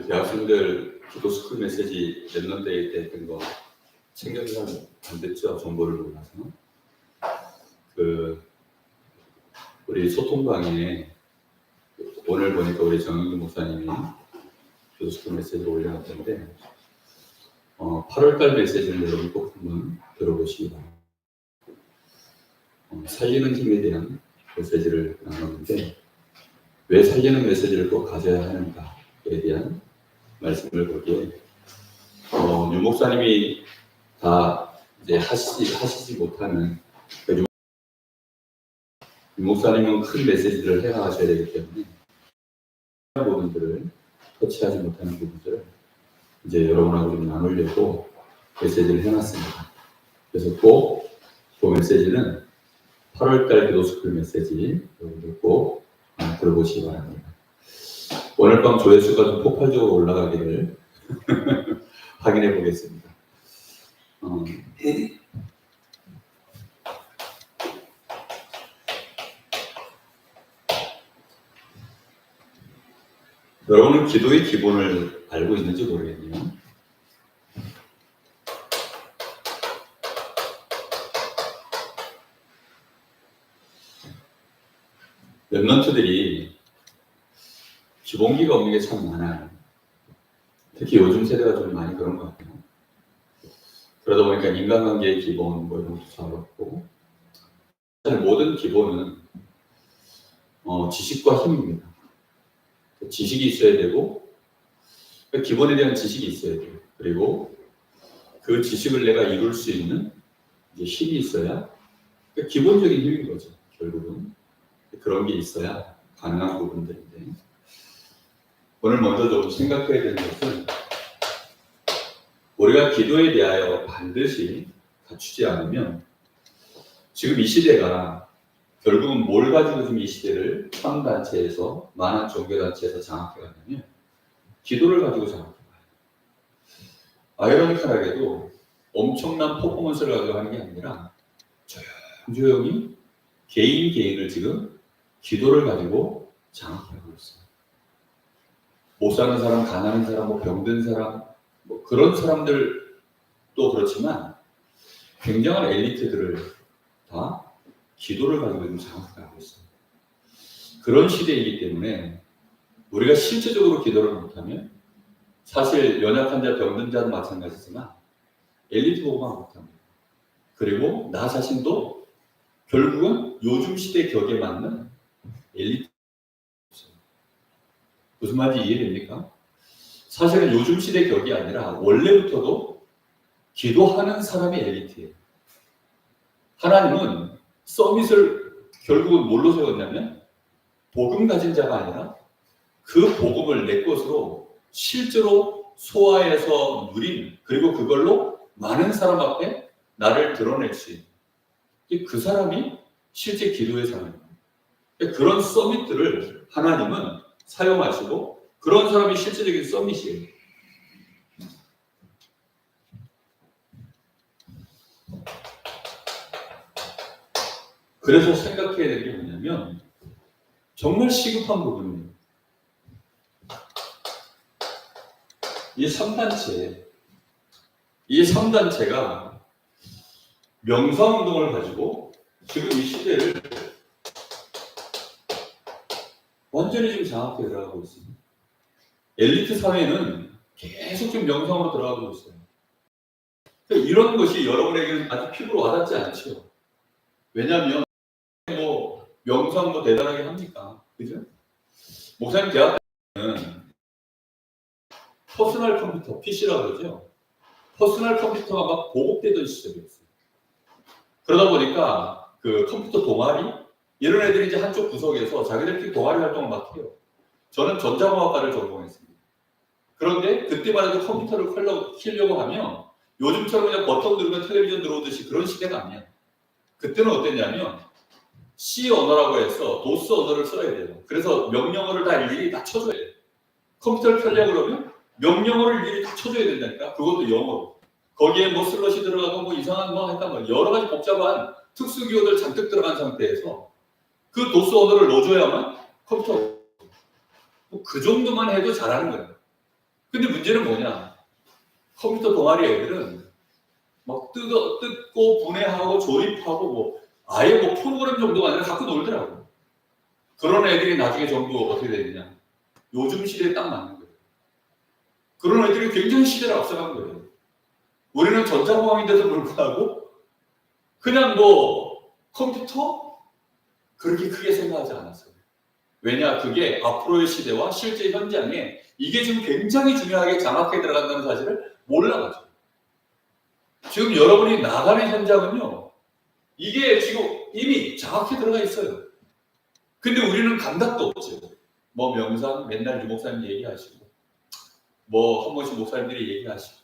대학생들 기도 스쿨 메시지 랩런데이 때 했던 거 챙겨서 안 됐죠. 정보를 몰라서. 우리 소통방에 오늘 보니까 우리 정영기 목사님이 기도 스쿨 메시지를 올려놨던데 8월달 메시지를 여러분 꼭 한번 들어보시기 바랍니다. 살리는 힘에 대한 메시지를 나눴는데 왜 살리는 메시지를 꼭 가져야 하는가에 대한 말씀을 거기에 유 목사님이 다 이제 하시지 못하는 유 목사님은 큰 메시지를 해나가셔야 되기 때문에 부분들을 터치하지 못하는 부분들을 이제 여러분하고 좀 나누려고 메시지를 해놨습니다. 그래서 꼭 그 메시지는 8월달 기도스쿨 메시지 여러분들 꼭 들어보시기 바랍니다. 오늘 밤 조회수가 좀 폭발적으로 올라가기를 확인해 보겠습니다. 여러분은 기도의 기본을 알고 있는지 모르겠네요. 랩런트들이 기본기가 없는 게 참 많아요. 특히 요즘 세대가 좀 많이 그런 것 같아요. 그러다 보니까 인간관계의 기본 뭐 이런 것도 잘 없고 사실 모든 기본은 지식과 힘입니다. 지식이 있어야 되고 기본에 대한 지식이 있어야 돼요. 그리고 그 지식을 내가 이룰 수 있는 이제 힘이 있어야 기본적인 힘인 거죠. 결국은 그런 게 있어야 가능한 부분들인데 오늘 먼저 좀 생각해야 되는 것은 우리가 기도에 대하여 반드시 갖추지 않으면 지금 이 시대가 결국은 뭘 가지고 지금 이 시대를 현 단체에서 많은 종교단체에서 장악해 가냐면 기도를 가지고 장악해 가요. 아이러니컬하게도 엄청난 퍼포먼스를 가지고 하는 게 아니라 조용히 개인을 지금 기도를 가지고 장악하고 있어요. 못 사는 사람, 가난한 사람, 뭐 병든 사람, 뭐 그런 사람들도 그렇지만 굉장한 엘리트들을 다 기도를 가지고 장악하고 있어요. 그런 시대이기 때문에 우리가 실제적으로 기도를 못하면 사실 연약한 자, 병든 자도 마찬가지지만 엘리트 보고만 못합니다. 그리고 나 자신도 결국은 요즘 시대 격에 맞는 엘리트. 무슨 말인지 이해됩니까? 사실은 요즘 시대 격이 아니라 원래부터도 기도하는 사람이 엘리트예요. 하나님은 서밋을 결국은 뭘로 세웠냐면 복음 가진 자가 아니라 그 복음을 내 것으로 실제로 소화해서 누린 그리고 그걸로 많은 사람 앞에 나를 드러낼 수 있는 그 사람이 실제 기도의 사람입니다. 그런 서밋들을 하나님은 사용하시고 그런 사람이 실제적인 서밋이에요. 그래서 생각해야 될 게 뭐냐면 정말 시급한 부분이에요. 이 3단체가 명사운동을 가지고 지금 이 시대를 완전히 지금 장악해 들어가고 있습니다. 엘리트 사회는 계속 지금 명상으로 들어가고 있어요. 이런 것이 여러분에게는 아주 피부로 와닿지 않죠. 왜냐하면 뭐 명상 뭐 대단하게 합니까? 그죠? 목사님 대학 때는 퍼스널 컴퓨터, PC라고 그러죠. 퍼스널 컴퓨터가 막 보급되던 시절이었어요. 그러다 보니까 그 컴퓨터 동아리 이런 애들이 이제 한쪽 구석에서 자기들끼리 동아리 활동을 막 해요. 저는 전자공학과를 전공했습니다. 그런데 그때만 해도 컴퓨터를 키려고 하면 요즘처럼 그냥 버튼 누르면 텔레비전 들어오듯이 그런 시대가 아니야. 그때는 어땠냐면 C 언어라고 해서 도스 언어를 써야 돼요. 그래서 명령어를 다 일일이 다 쳐줘야 돼요. 컴퓨터를 켜려고 그러면 명령어를 일일이 다 쳐줘야 된다니까. 그것도 영어로. 거기에 뭐 슬롯이 들어가고 뭐 이상한 뭐 하여튼 뭐 여러 가지 복잡한 특수 기호들 잔뜩 들어간 상태에서 그 도스 언어를 넣어줘야만 컴퓨터 뭐 그 정도만 해도 잘하는 거예요. 근데 문제는 뭐냐? 컴퓨터 동아리 애들은 막 뜯고 분해하고 조립하고 뭐 아예 뭐 프로그램 정도가 아니라 갖고 놀더라고. 그런 애들이 나중에 전부 어떻게 되느냐? 요즘 시대에 딱 맞는 거예요. 그런 애들이 굉장히 시대를 앞서간 거예요. 우리는 전자공학인데도 불구하고 그냥 뭐 컴퓨터 그렇게 크게 생각하지 않았어요. 왜냐? 그게 앞으로의 시대와 실제 현장에 이게 지금 굉장히 중요하게 장악해 들어간다는 사실을 몰라가지고. 지금 여러분이 나가는 현장은요, 이게 지금 이미 장악해 들어가 있어요. 근데 우리는 감각도 없죠. 뭐 명상 맨날 유목사님 얘기하시고, 뭐 한 번씩 목사님들이 얘기하시고,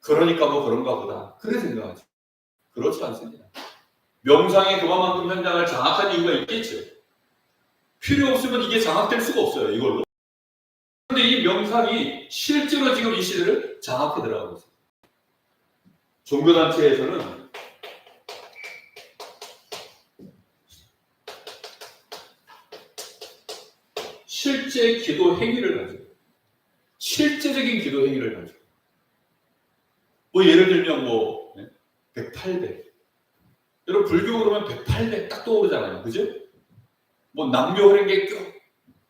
그러니까 뭐 그런가 보다. 그래 생각하죠. 그렇지 않습니다. 명상에 그만큼 현장을 장악한 이유가 있겠죠. 필요 없으면 이게 장악될 수가 없어요, 이걸로. 그런데 이 명상이 실제로 지금 이 시대를 장악해 들어가고 있어요. 종교단체에서는 실제 기도 행위를 가지고, 실제적인 기도 행위를 가지고, 뭐 예를 들면 뭐 108배, 여러분 불교 그러면 108배 딱 떠오르잖아요, 그죠? 뭐 남묘혈행개교,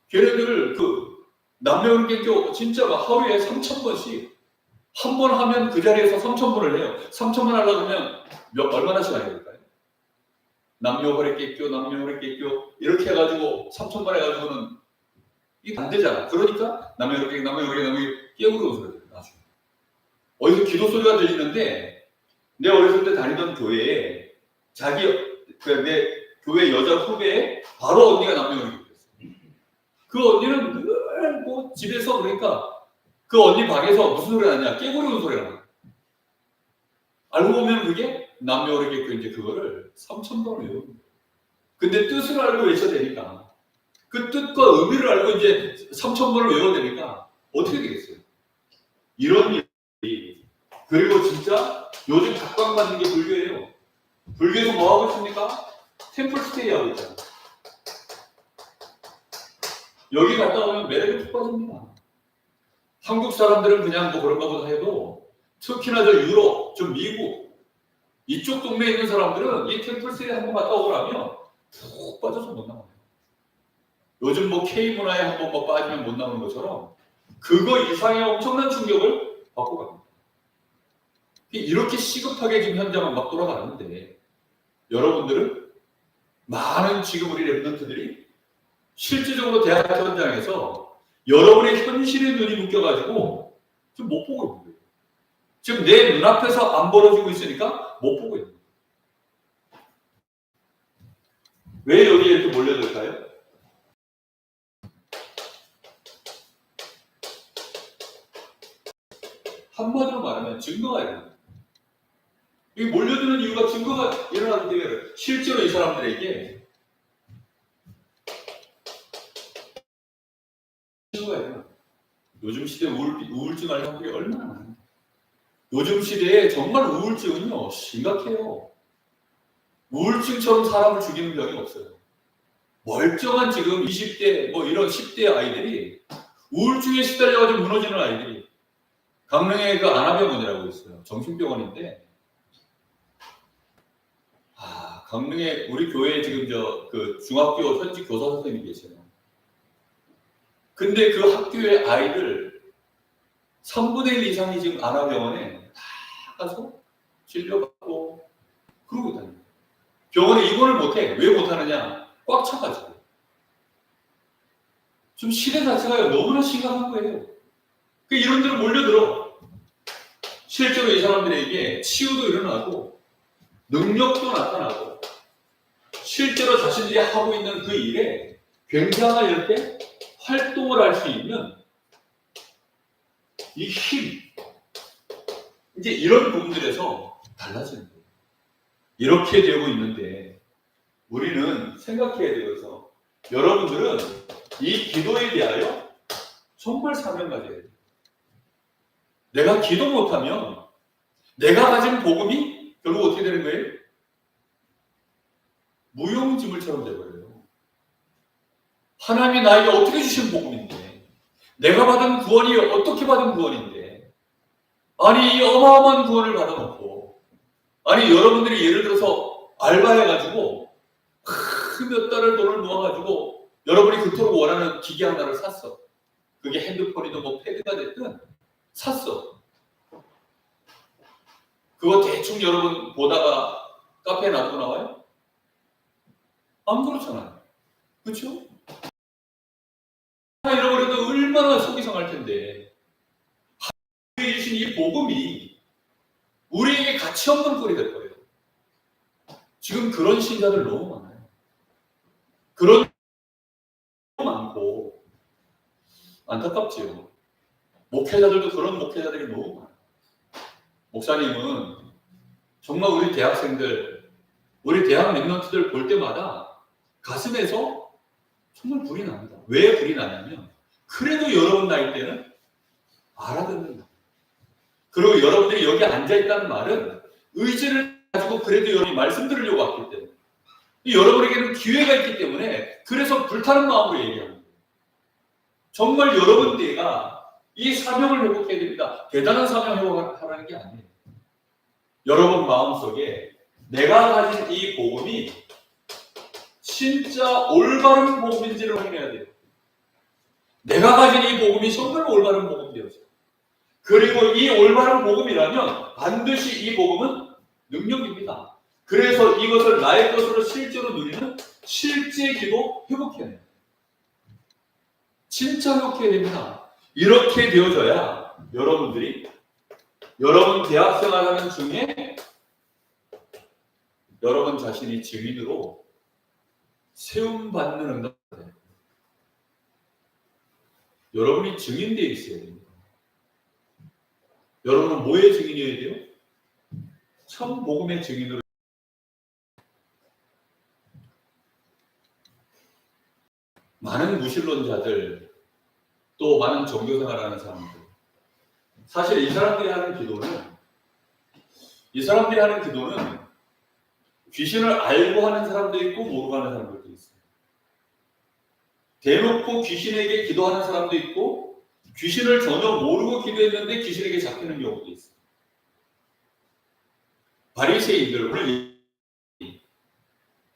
걔네들 그 남묘혈행개교 진짜 막 하루에 3,000번씩 한 번 하면 그 자리에서 3,000번을 해요. 3,000번 하려고 하면 얼마나 시간이 걸릴까요? 남묘혈행개교 이렇게 해가지고 3,000번 해가지고는 이게 안 되잖아. 그러니까 남묘혈행개교 깨우는 소리가 들려요. 나중에 어디서 기도 소리가 들리는데 내 어렸을 때 다니던 교회에 내 교회 여자 후배에 바로 언니가 남묘혈행개교였어요. 그 언니는 늘 뭐 집에서 그러니까 그 언니 방에서 무슨 소리가 나냐? 깨구리는 소리가 나. 알고 보면 그게 남묘혈행개교 이제 그거를 3,000번을 외우는 거예요. 근데 뜻을 알고 외쳐야 되니까 그 뜻과 의미를 알고 이제 3,000번을 외워야 되니까 어떻게 되겠어요? 이런 일이. 그리고 진짜 요즘 각광받는 게 불교예요. 불교에서 뭐 하고 있습니까? 템플스테이 하고 있잖아. 여기 갔다 오면 매력이 푹 빠집니다. 한국 사람들은 그냥 뭐 그런가 보다 해도 특히나 저 유럽, 저 미국 이쪽 동네에 있는 사람들은 이 템플스테이 한번 갔다 오라면 푹 빠져서 못 나와요. 요즘 뭐 K문화에 한번 뭐 빠지면 못 나오는 것처럼 그거 이상의 엄청난 충격을 받고 갑니다. 이렇게 시급하게 지금 현장은 막 돌아가는데 여러분들은 많은 지금 우리 랩런트들이 실질적으로 대학 현장에서 여러분의 현실의 눈이 묶여가지고 지금 못 보고 있는 거예요. 지금 내 눈앞에서 안 벌어지고 있으니까 못 보고 있는 거예요. 왜 여기에 이렇게 몰려들까요? 한마디로 말하면 증거가 일어납니다. 이 몰려드는 이유가 증거가 일어나기 때문에 실제로 이 사람들에게 증거가 일어납니다. 요즘 시대 우울증 앓는 사람들이 얼마나 많아요. 요즘 시대에 정말 우울증은요 심각해요. 우울증처럼 사람을 죽이는 병이 없어요. 멀쩡한 지금 20대 뭐 이런 10대 아이들이 우울증에 시달려가지고 무너지는 아이들이 강릉에 그 안화병원이라고 있어요. 정신병원인데 강릉에 우리 교회에 지금 그 중학교 현직 교사 선생님이 계세요. 근데 그 학교의 아이들 3분의 1 이상이 지금 안화병원에 다 가서 진료받고 그러고 있다는 거예요. 병원에 입원을 못해. 왜 못하느냐? 꽉 차가지고. 좀 시대 자체가 너무나 심각한 거예요. 이런 데로 몰려들어. 실제로 이 사람들에게 치유도 일어나고 능력도 나타나고 실제로 자신들이 하고 있는 그 일에 굉장한 이렇게 활동을 할 수 있는 이 힘, 이제 이런 부분들에서 달라지는 거예요. 이렇게 되고 있는데 우리는 생각해야 되어서 여러분들은 이 기도에 대하여 정말 사명 가져야 돼요. 내가 기도 못하면 내가 가진 복음이 결국 어떻게 되는 거예요? 무용지물처럼 되어버려요. 하나님이 나에게 어떻게 주신 복음인데 내가 받은 구원이 어떻게 받은 구원인데, 아니 이 어마어마한 구원을 받아놓고, 아니 여러분들이 예를 들어서 알바해가지고 몇 달을 돈을 모아가지고 여러분이 그토록 원하는 기계 하나를 샀어. 그게 핸드폰이든 뭐 패드가 됐든 샀어. 그거 대충 여러분 보다가 카페에 놔두고 나와요? 안 그렇잖아요. 그렇죠? 잃어버려도 얼마나 속이 상할 텐데, 하나님이 주신 이 복음이 우리에게 가치 없는 꼴이 될 거예요. 지금 그런 신자들 너무 많아요. 그런 너무 많고 안타깝지요. 목회자들도 그런 목회자들이 너무 많아요. 목사님은 정말 우리 대학생들, 우리 대학 랩런트들 볼 때마다 가슴에서 정말 불이 납니다. 왜 불이 나냐면, 그래도 여러분 나이 때는 알아듣는다. 그리고 여러분들이 여기 앉아있다는 말은 의지를 가지고 그래도 여러분이 말씀 들으려고 왔기 때문에, 여러분에게는 기회가 있기 때문에, 그래서 불타는 마음으로 얘기합니다. 정말 여러분들가 이 사명을 회복해야 됩니다. 대단한 사명 회복하라는 게 아니에요. 여러분 마음속에 내가 가진 이 복음이 진짜 올바른 복음인지를 확인해야 돼요. 내가 가진 이 복음이 정말 올바른 복음이었어요. 그리고 이 올바른 복음이라면 반드시 이 복음은 능력입니다. 그래서 이것을 나의 것으로 실제로 누리는 실제 기도 회복해야 돼요. 진짜 회복해야 됩니다. 이렇게 되어져야 여러분들이 여러분 대학생활하는 중에 여러분 자신이 증인으로 세움받는 응답을 해요. 여러분이 증인되어 있어야 됩니다. 여러분은 뭐의 증인이어야 돼요? 참 복음의 증인으로. 많은 무신론자들, 또 많은 종교생활하는 사람들, 사실 이 사람들이 하는 기도는 귀신을 알고 하는 사람도 있고 모르고 하는 사람들도 있어요. 대놓고 귀신에게 기도하는 사람도 있고, 귀신을 전혀 모르고 기도했는데 귀신에게 잡히는 경우도 있어요. 바리새인들, 오늘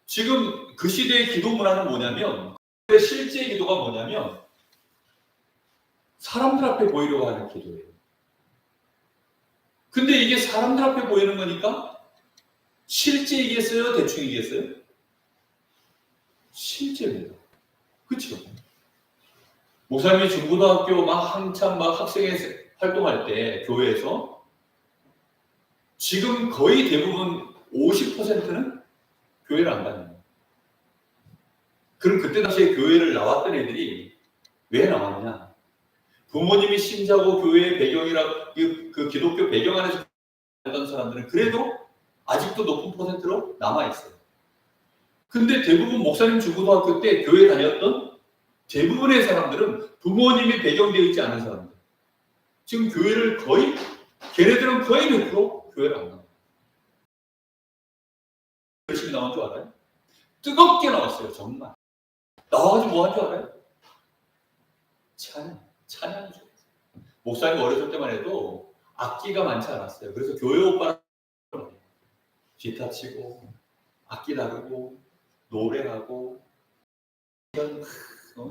지금 그 시대의 기도 문화는 뭐냐면, 실제 기도가 뭐냐면 사람들 앞에 보이려고 하는 기도예요. 근데 이게 사람들 앞에 보이는 거니까 실제이겠어요? 대충이겠어요? 실제입니다. 그렇죠? 목사님이 중고등학교 한참 학생회 활동할 때 교회에서 지금 거의 대부분 50%는 교회를 안 다녀요. 그럼 그때 당시에 교회를 나왔던 애들이 왜 나왔냐? 부모님이 신자고 교회의 배경이라 그 기독교 배경 안에서 살던 사람들은 그래도 아직도 높은 퍼센트로 남아있어요. 근데 대부분 목사님 중고등학교 때 교회 다녔던 대부분의 사람들은 부모님이 배경되어 있지 않은 사람들. 지금 교회를 걔네들은 거의 100% 교회를 안 나와요. 열심히 나온 줄 알아요? 뜨겁게 나왔어요, 정말. 나와가지고 뭐 한 줄 알아요? 찬양을 줬어요. 목사님 어렸을 때만 해도 악기가 많지 않았어요. 그래서 교회 오빠랑 기타 치고 악기 다루고 노래하고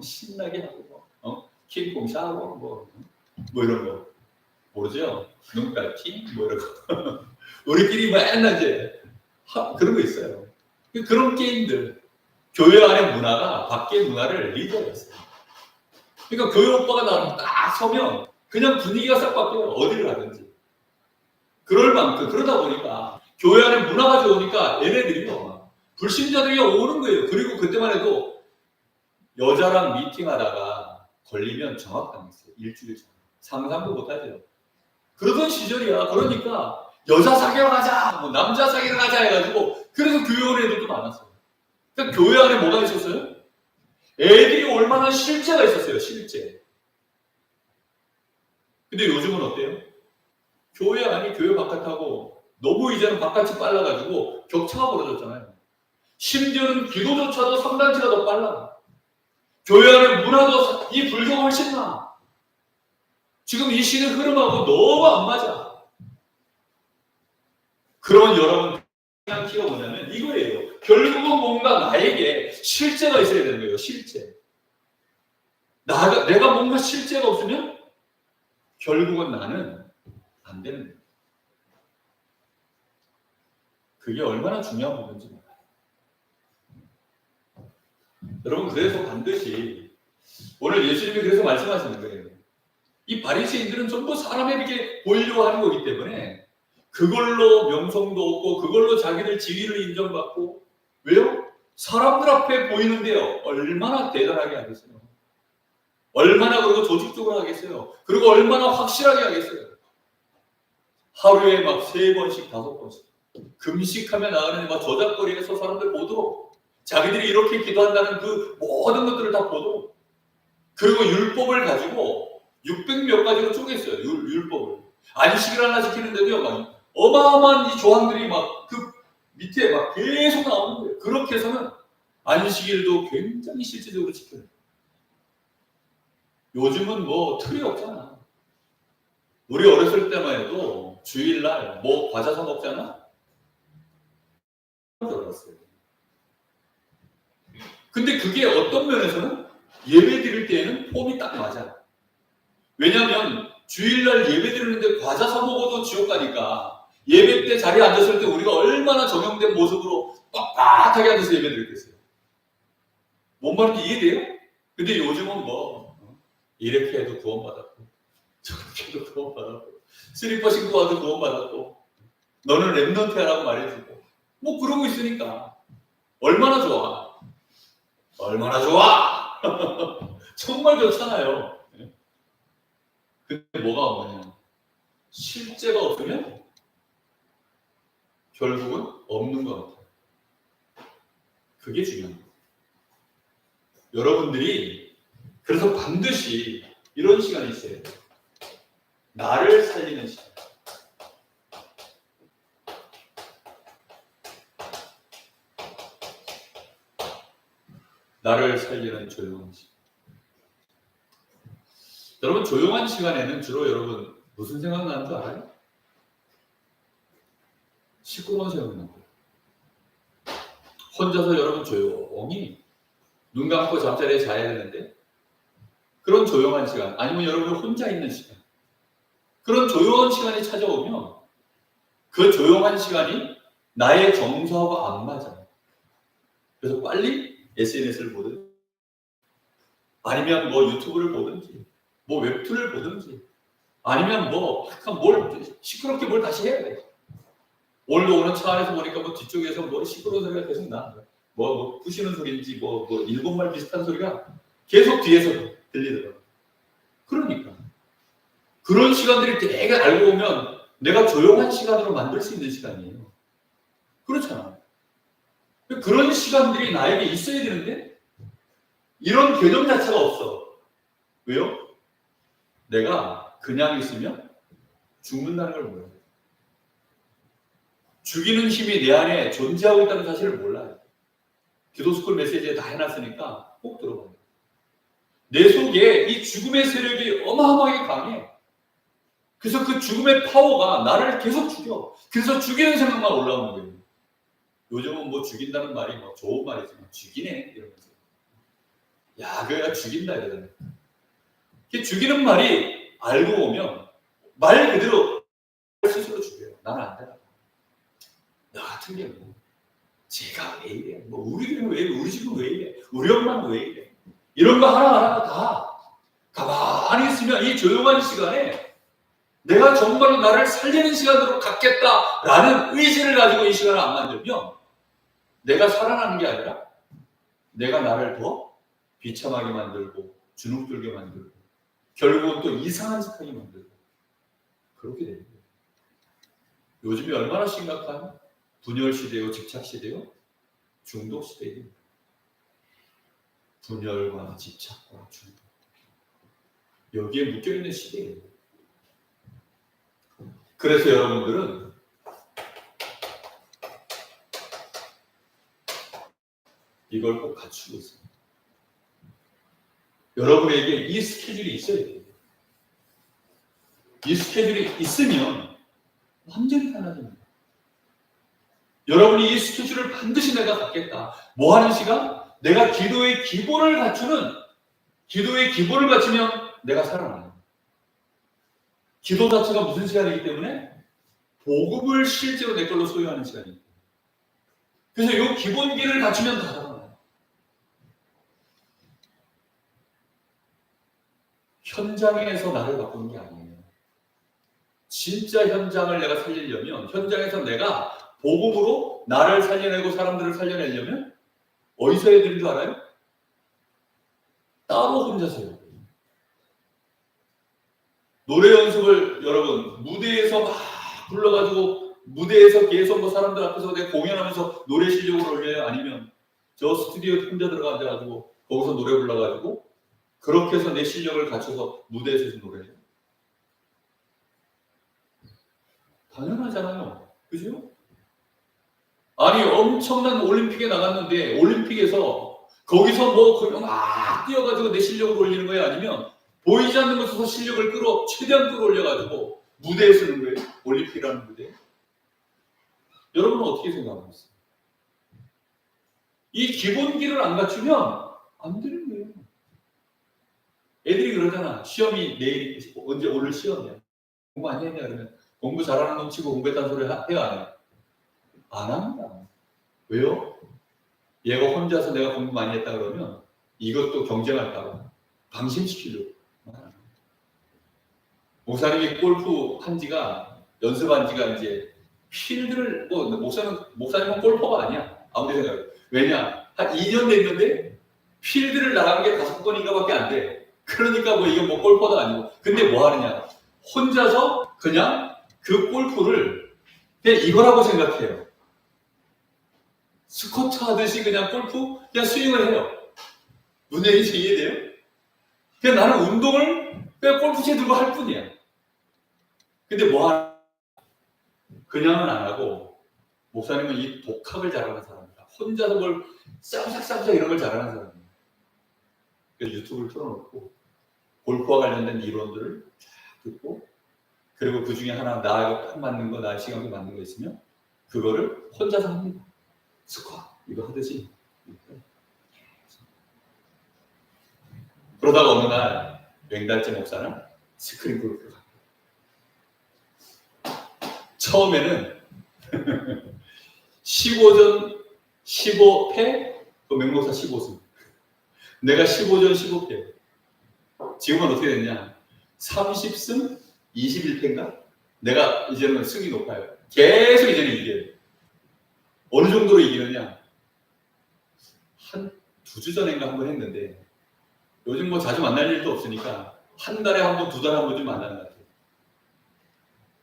신나게 하고 킹콩샤하고 뭐 이런 거 모르죠? 눈깔티 뭐 이런 거 우리끼리 맨날 이제 그런 거 있어요. 그런 게임들. 교회 안의 문화가 밖의 문화를 리더했어요. 그러니까 교회 오빠가 나랑 딱 서면 그냥 분위기가 싹 바뀌어요. 어디를 가든지. 그럴 만큼, 그러다 보니까 교회 안에 문화가 좋으니까 얘네들이요, 불신자들이 오는 거예요. 그리고 그때만 해도 여자랑 미팅하다가 걸리면 정확당했어요. 일주일 전. 상상도 못하죠. 그러던 시절이야. 그러니까 여자 사귀러 가자, 남자 사귀러 가자 해가지고 그래서 교회 오는 애들도 많았어요. 그러니까 교회 안에 뭐가 있었어요? 애들이 얼마나 실제가 있었어요. 실제. 근데 요즘은 어때요? 교회 안이 교회 바깥하고 너무 이제는 바깥이 빨라가지고 격차가 벌어졌잖아요. 심지어는 기도조차도 3단체가 더 빨라. 교회 안의 문화도 이 불교가 훨씬 나아. 지금 이 시대 흐름하고 너무 안 맞아. 그러면 여러분 그냥 키가 뭐냐면 이거예요. 결국은 뭔가 나에게 실제가 있어야 되는 거예요. 실제. 내가 뭔가 실제가 없으면 결국은 나는 안 되는 거예요. 그게 얼마나 중요한 부분인지 몰라요. 여러분 그래서 반드시 오늘 예수님이 그래서 말씀하시는 거예요. 이 바리새인들은 전부 사람에게 보이려고 하는 거기 때문에 그걸로 명성도 얻고 그걸로 자기들 지위를 인정받고 왜요? 사람들 앞에 보이는데요. 얼마나 대단하게 하겠어요. 얼마나 그리고 조직적으로 하겠어요. 그리고 얼마나 확실하게 하겠어요. 하루에 막 3번씩 5번씩 금식하며 나가는 막 저작거리에서 사람들 보도록 자기들이 이렇게 기도한다는 그 모든 것들을 다 보도록 그리고 율법을 가지고 600몇 가지로 쪼갰어요. 율법을. 안식일 하나 지키는데도요, 막 어마어마한 이 조항들이 막 그 밑에 막 계속 나오는 거예요. 그렇게 해서는 안식일도 굉장히 실질적으로 지켜요. 요즘은 뭐 틀이 없잖아. 우리 어렸을 때만 해도 주일날 뭐 과자 사 먹잖아? 알았어요. 근데 그게 어떤 면에서는 예배 드릴 때에는 폼이 딱 맞아요. 왜냐하면 주일날 예배 드리는데 과자 사 먹어도 지옥 가니까 예배 때 자리에 앉았을 때 우리가 얼마나 정형된 모습으로 빳빳하게 앉아서 예배 드리겠어요. 뭔 말인지 이해돼요? 근데 요즘은 뭐 이렇게 해도 구원받았고 저렇게 해도 구원받았고 슬리퍼 신고 와도 구원받았고 너는 랩넌트야라고 말해주고 뭐 그러고 있으니까 얼마나 좋아. 얼마나 좋아. 정말 좋잖아요. 근데 뭐가 뭐냐 실제가 없으면 결국은 없는 것 같아요. 그게 중요한 거예요. 여러분들이 그래서 반드시 이런 시간이 있어요. 나를 살리는 시간. 나를 살리는 조용한 시간. 여러분 조용한 시간에는 주로 여러분 무슨 생각나는 줄 알아요? 시끄러운 생각나는 거예요. 혼자서 여러분 조용히 눈 감고 잠자리에 자야 되는데 그런 조용한 시간 아니면 여러분 혼자 있는 시간 그런 조용한 시간이 찾아오면 그 조용한 시간이 나의 정서하고 안 맞아요. 그래서 빨리 SNS를 보든 아니면 뭐 유튜브를 보든지 뭐 웹툰을 보든지 아니면 뭐 뭘 시끄럽게 뭘 다시 해야 돼. 오늘도 오는 차 안에서 보니까 뭐 뒤쪽에서 뭐 시끄러운 소리가 계속 나. 뭐 부시는 소리인지 뭐 일본말 비슷한 소리가 계속 뒤에서 들리더라고요. 그러니까 그런 시간들이 되게 알고 보면 내가 조용한 시간으로 만들 수 있는 시간이에요. 그렇잖아. 그런 시간들이 나에게 있어야 되는데 이런 개념 자체가 없어. 왜요? 내가 그냥 있으면 죽는다는 걸 몰라요. 죽이는 힘이 내 안에 존재하고 있다는 사실을 몰라요. 기도스쿨 메시지에 다 해놨으니까 꼭 들어봐요. 내 속에 이 죽음의 세력이 어마어마하게 강해. 그래서 그 죽음의 파워가 나를 계속 죽여. 그래서 죽이는 생각만 올라오는 거예요. 요즘은 뭐 죽인다는 말이 뭐 좋은 말이지만 죽이네 이러면서 야 그야 죽인다 이러잖아요. 죽이는 말이 알고 보면 말 그대로 스스로 죽여요. 나는 안 되나. 나 같은 경우 제가 왜 이래? 뭐 우리 집은 왜 이래? 우리 집은 왜 이래? 우리 엄마는 왜 이래? 이런 거 하나하나 다 가만히 있으면 이 조용한 시간에 내가 정말로 나를 살리는 시간으로 갖겠다라는 의지를 가지고 이 시간을 안 만들면 내가 살아나는 게 아니라 내가 나를 더 비참하게 만들고 주눅들게 만들고 결국은 또 이상한 짓 하게 만들고 그렇게 됩니다. 요즘이 얼마나 심각한 분열 시대요, 집착 시대요, 중독 시대예요. 분열과 집착과 중독 여기에 묶여있는 시대예요. 그래서 여러분들은 이걸 꼭 갖추고 있습니다. 여러분에게 이 스케줄이 있어야 돼요. 이 스케줄이 있으면 완전히 달라집니다. 여러분이 이 스케줄을 반드시 내가 갖겠다. 뭐 하는 시간? 내가 기도의 기본을 갖추면 내가 살아나요. 기도 자체가 무슨 시간이기 때문에 복음을 실제로 내 걸로 소유하는 시간이에요. 그래서 이 기본기를 갖추면 다 살아나요. 현장에서 나를 바꾸는 게 아니에요. 진짜 현장을 내가 살리려면, 현장에서 내가 복음으로 나를 살려내고 사람들을 살려내려면 어디서 해야 되는 줄 알아요? 따로 혼자서 해요. 노래 연습을 여러분 무대에서 막 불러가지고 무대에서 계속 뭐 사람들 앞에서 내가 공연하면서 노래 실력을 올려요? 아니면 저 스튜디오에 혼자 들어가가지고 거기서 노래 불러가지고 그렇게 해서 내 실력을 갖춰서 무대에서 노래해요? 당연하잖아요. 그죠? 아니 엄청난 올림픽에 나갔는데 올림픽에서 거기서 뭐 막 뛰어가지고 내 실력을 올리는 거예요? 아니면 보이지 않는 곳에서 실력을 최대한 끌어올려가지고 무대에 서는 거예요? 올림픽이라는 무대. 여러분은 어떻게 생각하고 있어요? 이 기본기를 안 갖추면 안 되는 거예요. 애들이 그러잖아. 시험이 내일, 언제 오늘 시험이야. 공부 안 했냐 그러면 공부 잘하는 놈 치고 공부했다는 소리 해요? 안 해요? 안 합니다. 왜요? 얘가 혼자서 내가 공부 많이 했다 그러면 이것도 경쟁할까 봐 방심시키려고. 목사님이 골프 연습한 지가 이제 필드를, 목사님은 골퍼가 아니야. 아무리 생각해. 왜냐? 한 2년 됐는데 필드를 나간 게 5번인가 밖에 안 돼. 그러니까 이건 골퍼도 아니고. 근데 뭐 하느냐? 혼자서 그냥 그 골프를 그냥 이거라고 생각해요. 스쿼트 하듯이 그냥 골프 그냥 스윙을 해요. 무슨 얘기인지 이해돼요? 그냥 나는 운동을 그냥 골프채 들고 할 뿐이야. 근데 그냥은 안 하고 목사님은 이 독학을 잘하는 사람이다. 혼자서 뭘 쌈싹 이런 걸 잘하는 사람이에요. 그래서 유튜브를 틀어놓고 골프와 관련된 이론들을 쫙 듣고 그리고 그 중에 하나 나하고 딱 맞는 거, 나의 시간에 맞는 거 있으면 그거를 혼자서 합니다. 스쿼트 이거 하듯이. 그러다가 어느 날 맹달재 목사는 스크린 골프를 갑니다. 처음에는 15전 15패, 그 맹목사 15승. 내가 15전 15패. 지금은 어떻게 됐냐? 30승 21패인가? 내가 이제는 승이 높아요. 계속 이제는 이겨요. 어느 정도로 이기느냐? 한 2주 전인가 한 번 했는데 요즘 자주 만날 일도 없으니까 한 달에 한 번, 2달에 한 번쯤 만나는 것 같아요.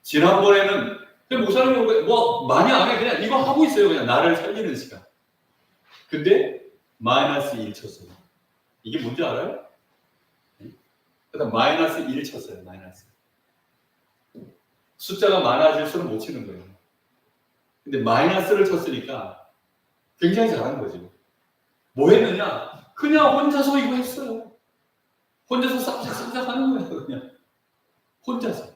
지난번에는 목사님이 많이 안 해. 그냥 이거 하고 있어요. 그냥 나를 살리는 시간. 근데 마이너스 1 쳤어요. 이게 뭔지 알아요? 그다음 마이너스 1 쳤어요. 마이너스. 숫자가 많아질수록 못 치는 거예요. 근데 마이너스를 쳤으니까 굉장히 잘한 거죠. 뭐 했느냐? 그냥 혼자서 이거 했어요. 혼자서 쌈싹 하는 거예요. 그냥 혼자서.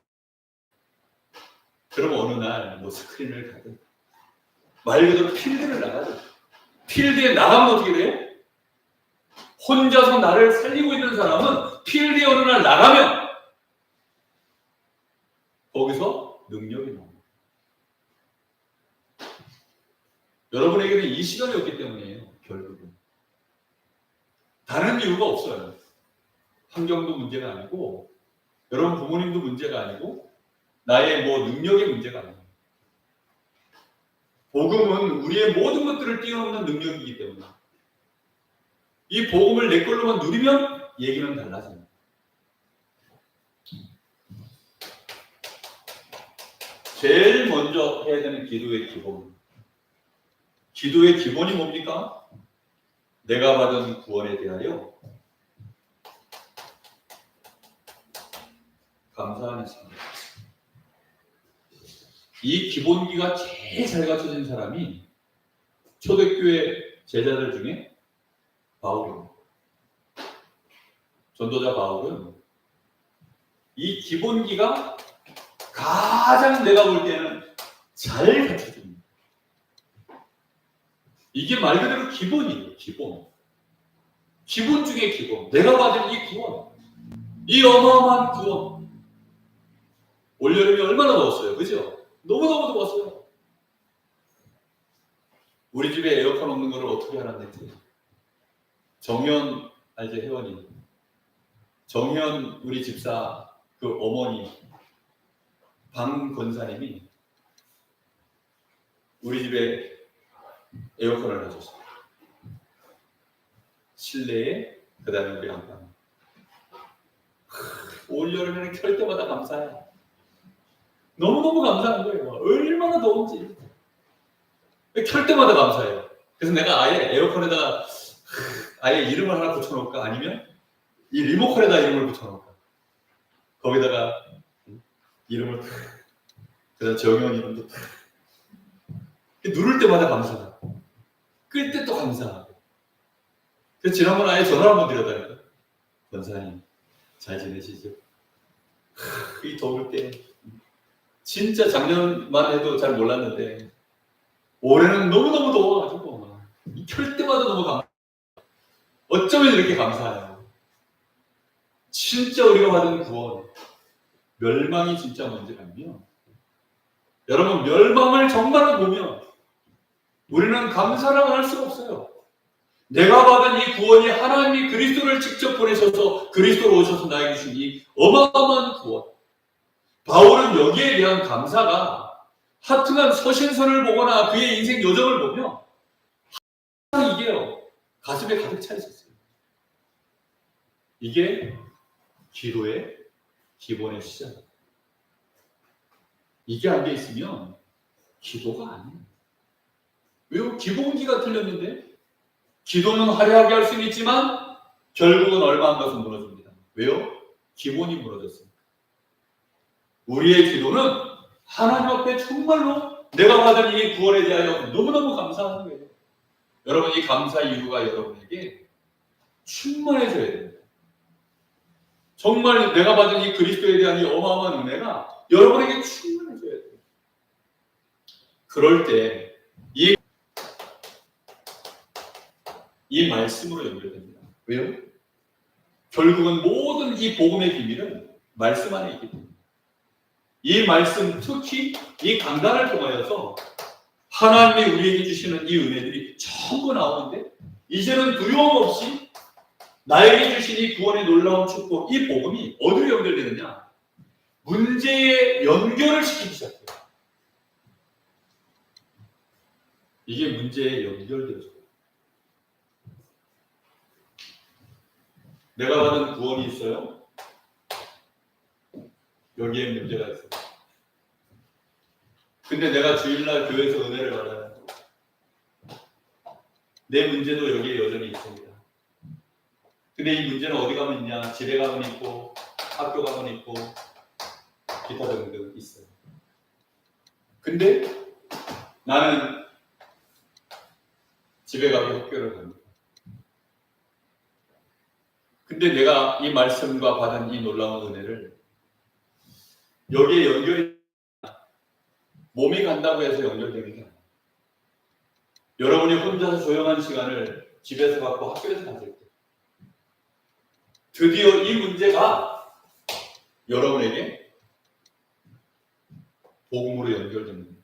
그럼 어느 날 스크린을 가든 말 그대로 필드를 나가죠. 필드에 나가면 어떻게 돼요? 혼자서 나를 살리고 있는 사람은 필드에 어느 날 나가면 거기서 능력이 나옵니다. 여러분에게는 이 시간이 없기 때문이에요. 결국은. 다른 이유가 없어요. 환경도 문제가 아니고 여러분 부모님도 문제가 아니고 나의 능력의 문제가 아니에요. 복음은 우리의 모든 것들을 뛰어넘는 능력이기 때문에 이 복음을 내 걸로만 누리면 얘기는 달라집니다. 제일 먼저 해야 되는 기도의 기본. 기도의 기본이 뭡니까? 내가 받은 구원에 대하여 감사하는 생각. 이 기본기가 제일 잘 갖춰진 사람이 초대교회 제자들 중에 바울입니다. 전도자 바울은 이 기본기가 가장 내가 볼 때는 잘 갖춰줍니다. 이게 말 그대로 기본이에요. 기본 중에 기본. 내가 받은 이 구원, 이 어마어마한 구원. 올여름에 얼마나 더웠어요, 그죠? 너무너무 더웠어요. 우리 집에 에어컨 없는 거를 어떻게 알았는지. 정현 알죠, 혜원이. 정현 우리 집사 그 어머니 방 권사님이 우리 집에 에어컨을 해줬어요. 실내에, 그 다음에 우리 안방. 올여름에는 켤 때마다 감사해요. 너무너무 감사한 거예요. 얼마나 더운지. 켤 때마다 감사해요. 그래서 내가 아예 에어컨에다가 아예 이름을 하나 붙여놓을까? 아니면 이 리모컨에다 이름을 붙여놓을까? 거기다가 이름을 그다음 정현 이름도 누를 때마다 감사하고 끌 때 또 감사하고. 그래서 지난번에 아예 전화를 한번 드렸다니까. 권사님 잘 지내시죠? 이 더울 때 진짜 작년만 해도 잘 몰랐는데 올해는 너무너무 더워가지고 켤 때마다 너무 감사해요. 어쩌면 이렇게 감사해요. 진짜 우리가 받은 구원, 멸망이 진짜 문제라면, 여러분 멸망을 정말로 보면 우리는 감사를 할 수가 없어요. 내가 받은 이 구원이 하나님이 그리스도를 직접 보내셔서 그리스도로 오셔서 나에게 주신 이 어마어마한 구원. 바울은 여기에 대한 감사가 하여튼간 서신서를 보거나 그의 인생 여정을 보면 항상 이게요, 가슴에 가득 차 있었어요. 이게 기도의 기본의 시작. 이게 안 돼 있으면 기도가 아니에요. 왜요? 기본기가 틀렸는데 기도는 화려하게 할 수는 있지만 결국은 얼마 안 가서 무너집니다. 왜요? 기본이 무너졌습니다. 우리의 기도는 하나님 앞에 정말로 내가 받은 이 구원에 대하여 너무너무 감사하는 거예요. 여러분 이 감사 이유가 여러분에게 충만해져야 됩니다. 정말 내가 받은 이 그리스도에 대한 이 어마어마한 은혜가 여러분에게 충만해져야 돼요. 그럴 때 이 말씀으로 연결됩니다. 왜요? 결국은 모든 이 복음의 비밀은 말씀 안에 있기 때문에 이 말씀, 특히 이 강단을 통하여서 하나님이 우리에게 주시는 이 은혜들이 전부 나오는데 이제는 두려움 없이 나에게 주신 이 구원의 놀라운 축복, 이 복음이 어디로 연결되느냐? 문제에 연결을 시키기 시작해요. 이게 문제에 연결되어져요. 내가 받은 구원이 있어요. 여기에 문제가 있어요. 근데 내가 주일날 교회에서 은혜를 받아요. 내 문제도 여기에 여전히 있습니다. 근데 이 문제는 어디 가면 있냐? 집에 가면 있고, 학교 가면 있고, 기타 등등 있어요. 근데 나는 집에 가고 학교를 갑니다. 근데 내가 이 말씀과 받은 이 놀라운 은혜를 여기에 연결이, 몸이 간다고 해서 연결되는 게 아니에요. 여러분이 혼자서 조용한 시간을 집에서 갖고 학교에서 가질 때 드디어 이 문제가 여러분에게 복음으로 연결됩니다.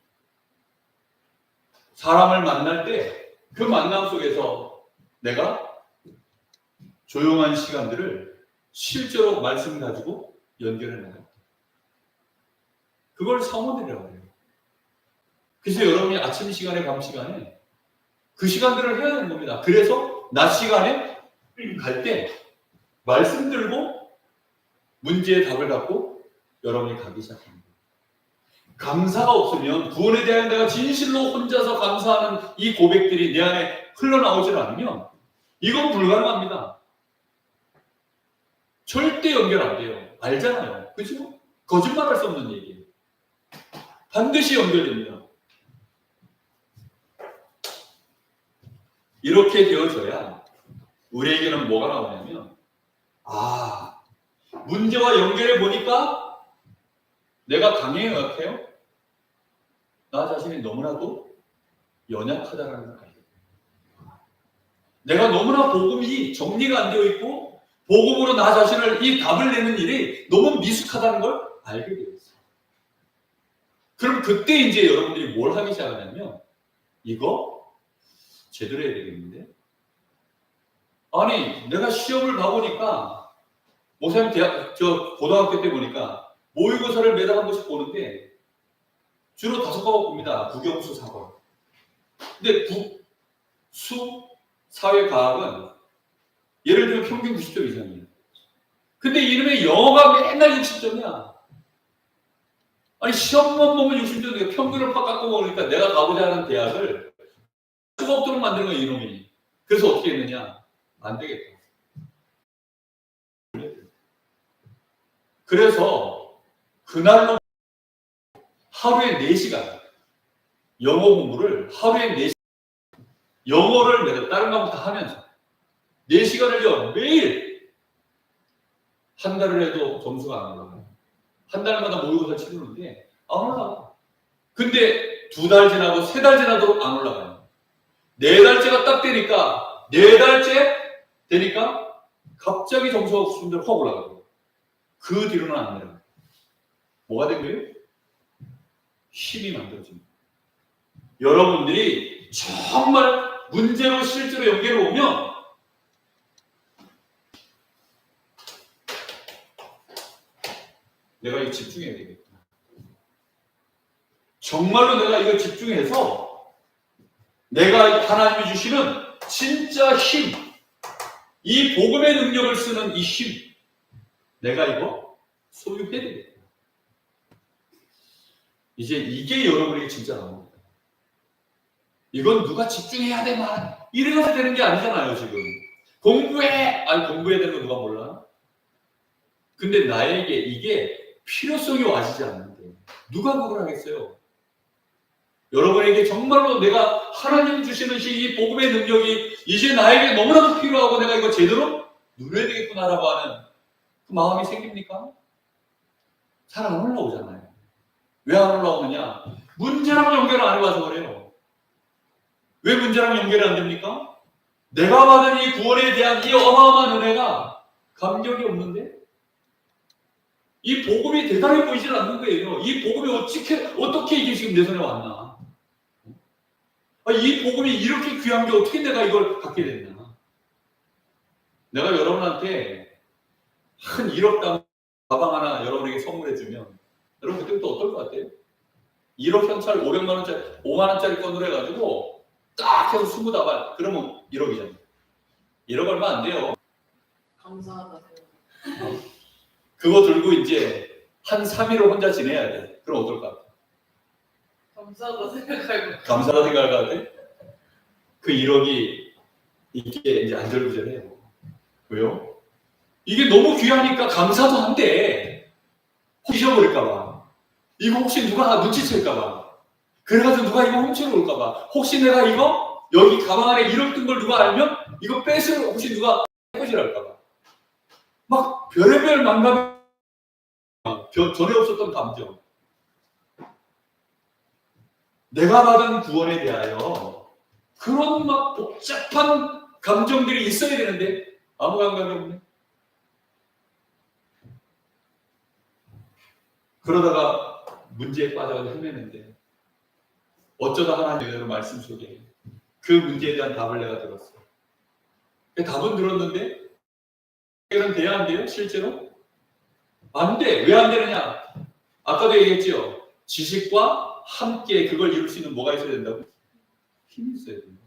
사람을 만날 때 그 만남 속에서 내가 조용한 시간들을 실제로 말씀 가지고 연결해 나가요. 그걸 성원이라고 해요. 그래서 여러분이 아침 시간에, 밤 시간에 그 시간들을 해야 되는 겁니다. 그래서 낮 시간에 갈 때 말씀 들고 문제의 답을 갖고 여러분이 가기 시작합니다. 감사가 없으면, 구원에 대한 내가 진실로 혼자서 감사하는 이 고백들이 내 안에 흘러나오질 않으면 이건 불가능합니다. 절대 연결 안 돼요. 알잖아요. 그죠? 거짓말할 수 없는 얘기예요. 반드시 연결됩니다. 이렇게 되어져야 우리에게는 뭐가 나오냐면, 문제와 연결해 보니까 내가 강해요, 약해요? 나 자신이 너무나도 연약하다라는 걸 알게 돼요. 내가 너무나 복음이 정리가 안 되어 있고 복음으로 나 자신을 이 답을 내는 일이 너무 미숙하다는 걸 알게 되었어요. 그럼 그때 이제 여러분들이 뭘 하기 시작하냐면 이거 제대로 해야 되겠는데? 아니 내가 시험을 봐보니까 목사님 고등학교 때 보니까 모의고사를 매달 한 번씩 보는데 주로 5과목 봅니다. 국영수 4과목. 근데 국, 수, 사회, 과학은 예를 들면 평균 90점 이상이에요. 근데 이름의 영어가 맨날 60점이야. 아니 시험만 보면 60점인데 평균을 팍 깎고 보니까 내가 가고자 하는 대학을 수가 없도록 만드는 거야 이놈이. 그래서 어떻게 했느냐. 안 되겠다. 그래서 그날로 하루에 4시간 영어 공부를 하루에 4시간 영어를 내가 다른 과목 다 하면서 4시간을요 매일 한 달을 해도 점수가 안 올라가요. 한 달마다 모의고사 치르는데 안 올라가. 근데 2달 지나고 3달 지나도록 안 올라가요. 4달째가 딱 되니까 4달째 되니까 갑자기 점수가 수준대로 확 올라가요. 그 뒤로는 안 내려가요. 뭐가 된 거예요? 힘이 만들어집니다. 여러분들이 정말 문제로 실제로 연계를 오면 내가 이거 집중해야 되겠다. 정말로 내가 이거 집중해서 내가 하나님이 주시는 진짜 힘, 이 복음의 능력을 쓰는 이 힘, 내가 이거 소유해야 되겠다. 이제 이게 여러분에게 진짜 나옵니다. 이건 누가 집중해야 돼, 만 이래서 되는 게 아니잖아요, 지금. 공부해! 아니, 공부해야 되는 거 누가 몰라? 근데 나에게 이게 필요성이 와지지 않는데, 누가 그걸 하겠어요? 여러분에게 정말로 내가 하나님 주시는 이 복음의 능력이 이제 나에게 너무나도 필요하고 내가 이거 제대로 누려야 되겠구나라고 하는 그 마음이 생깁니까? 잘 안 올라오잖아요. 왜 안 올라오느냐? 문제랑 연결을 안 해봐서 그래요. 왜 문제랑 연결이 안 됩니까? 내가 받은 이 구원에 대한 이 어마어마한 은혜가 감격이 없는데? 이 복음이 대단해 보이질 않는 거예요. 이 복음이 어떻게 이게 지금 내 손에 왔나? 이 복음이 이렇게 귀한 게 어떻게 내가 이걸 갖게 됐나? 내가 여러분한테 한 1억 당 가방 하나 여러분에게 선물해주면 여러분 그때부터 어떨 것 같아요? 1억 현찰 500만 원짜리, 5만 원짜리 건으로 해가지고 딱 해서 20다발 그러면 1억이잖아요. 1억 얼마 안 돼요. 감사하다. 그거 들고 이제 한 3일을 혼자 지내야 돼. 그럼 어떨 것 같아? 감사하다 생각하고. 감사하다 생각할 것 같아? 그 1억이 이게 이제 안절부절해요. 왜요? 이게 너무 귀하니까 감사도 한데 잊어버릴까봐. 이거 혹시 누가 눈치챌까봐. 그래가지고 누가 이거 훔치러 올까봐. 혹시 내가 이거 여기 가방 안에 1억 든 걸 누가 알면 이거 뺏으러 혹시 누가 해코지랄까봐. 막 별의별 망감이 전에 없었던 감정. 내가 받은 구원에 대하여 그런 막 복잡한 감정들이 있어야 되는데 아무 감각이 없네. 그러다가 문제에 빠져서 헤매는데 어쩌다 하나님의 말씀 속에 그 문제에 대한 답을 내가 들었어요. 그 답은 들었는데 해결은 돼야 안 돼요? 실제로? 안 돼. 왜 안 되느냐? 아까도 얘기했죠. 지식과 함께 그걸 이룰 수 있는 뭐가 있어야 된다고? 힘이 있어야 된다.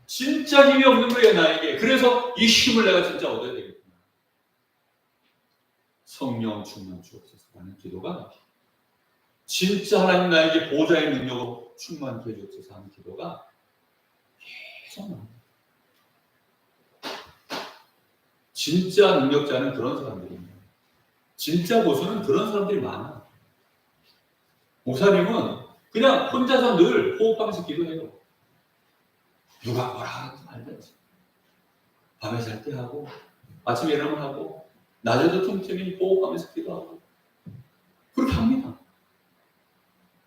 진짜 힘이 없는 거예요, 나에게. 그래서 이 힘을 내가 진짜 얻어야 되겠구나. 성령 충만 주옵소서 하는 기도가 진짜 하나님 나에게 보좌의 능력으로 충만케 해주옵소서 하는 기도가 계속 나옵니다. 진짜 능력자는 그런 사람들입니다. 진짜 고수는 그런 사람들이 많아. 목사님은 그냥 혼자서 늘 호흡하면서 기도해요. 누가 뭐라 하는지 말든지. 밤에 잘 때 하고, 아침에 일어나면 하고, 낮에도 틈틈이 호흡하면서 기도하고. 그렇게 합니다.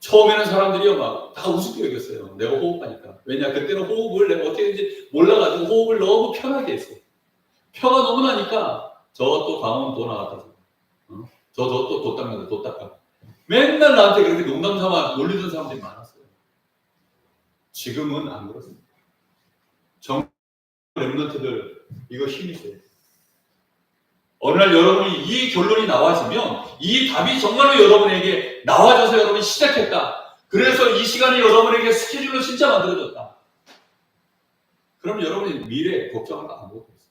처음에는 사람들이요 막 다 우습게 여겼어요. 내가 호흡하니까. 왜냐 그때는 호흡을 내가 어떻게 했는지 몰라가지고 호흡을 너무 편하게 했어. 표가 너무 나니까 저 또 강원 나갔다. 저 또 도 닦는다, 도 닦아. 맨날 나한테 그렇게 농담 삼아 놀리던 사람들이 많았어요. 지금은 안 그렇습니다. 정말 랩런트들 이거 힘이 세요. 어느 날 여러분이 이 결론이 나와지면 이 답이 정말로 여러분에게 나와져서 여러분이 시작했다. 그래서 이 시간이 여러분에게 스케줄로 진짜 만들어졌다. 그럼 여러분이 미래에 걱정할 거 아무것도 없어요.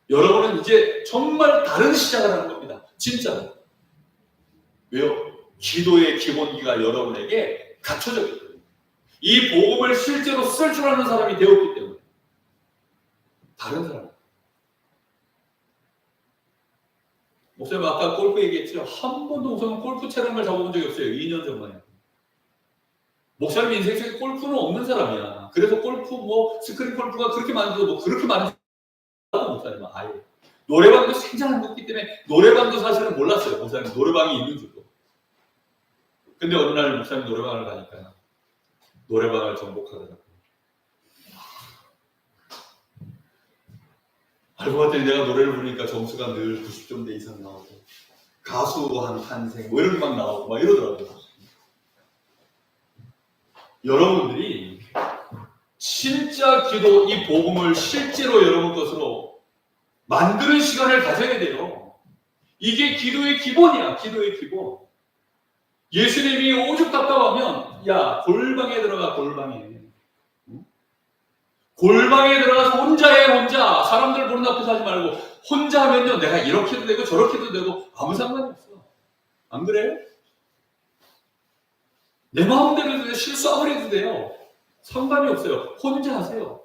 여러분은 이제 정말 다른 시작을 하는 겁니다. 진짜로. 왜요? 기도의 기본기가 여러분에게 갖춰졌기 때문에. 이 복음을 실제로 쓸 줄 아는 사람이 되었기 때문에. 다른 사람. 목사님 아까 골프 얘기했죠? 한 번도 우선 골프 채널을 잡아본 적이 없어요. 2년 전만에. 목사님 인생 속에 골프는 없는 사람이야. 그래서 골프 스크린 골프가 그렇게 많은데도 그렇게 많은 사람은 목사님은 아예. 노래방도 생전 안 듣기 때문에 노래방도 사실은 몰랐어요. 목사님 노래방이 있는 줄도. 근데 어느 날 목사님 노래방을 가니까 노래방을 정복하더라고요. 알고 봤더니 내가 노래를 부르니까 점수가 늘 90점대 이상 나오고 가수한 탄생 이런 게 막 나오고 막 이러더라고요. 여러분들이 진짜 기도 이 복음을 실제로 여러분 것으로 만드는 시간을 가져야 돼요. 이게 기도의 기본이야. 기도의 기본. 예수님이 오죽 답답하면 야 골방에 들어가 골방에. 골방에 들어가서 혼자 해 혼자. 사람들 보는 앞에서 하지 말고 혼자 하면요 내가 이렇게도 되고 저렇게도 되고 아무 상관이 없어. 안 그래요? 내 마음대로 해도 돼요. 실수하고 해도 돼요. 상관이 없어요. 혼자 하세요.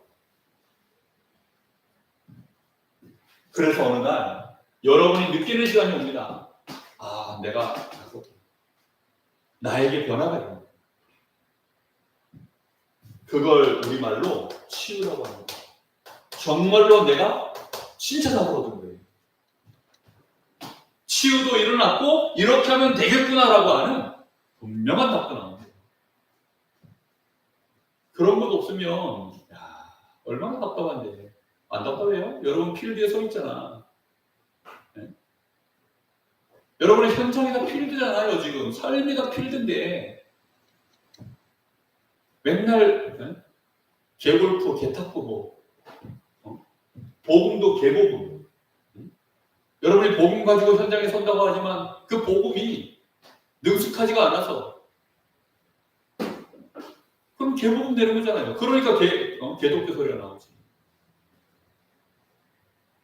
그래서 어느 날 여러분이 느끼는 시간이 옵니다. 아 내가 나에게 변화가 있는 거예요. 그걸 우리말로 치유라고 합니다. 정말로 내가 진짜 답을 얻은 거예요. 치유도 일어났고 이렇게 하면 되겠구나라고 하는 분명한 답도 나옵니다. 그런 것 없으면 야, 얼마나 답답한데. 안 답답해요? 여러분 필드에 서 있잖아. 네? 여러분의 현장이 다 필드잖아요. 지금 삶이 다 필드인데 맨날 네? 개골프, 개탁부 복음도 개복음. 여러분이 복음 가지고 현장에 선다고 하지만 그 복음이 능숙하지가 않아서 그럼 개복음 되는 거잖아요. 그러니까 개독교 소리가 나오지.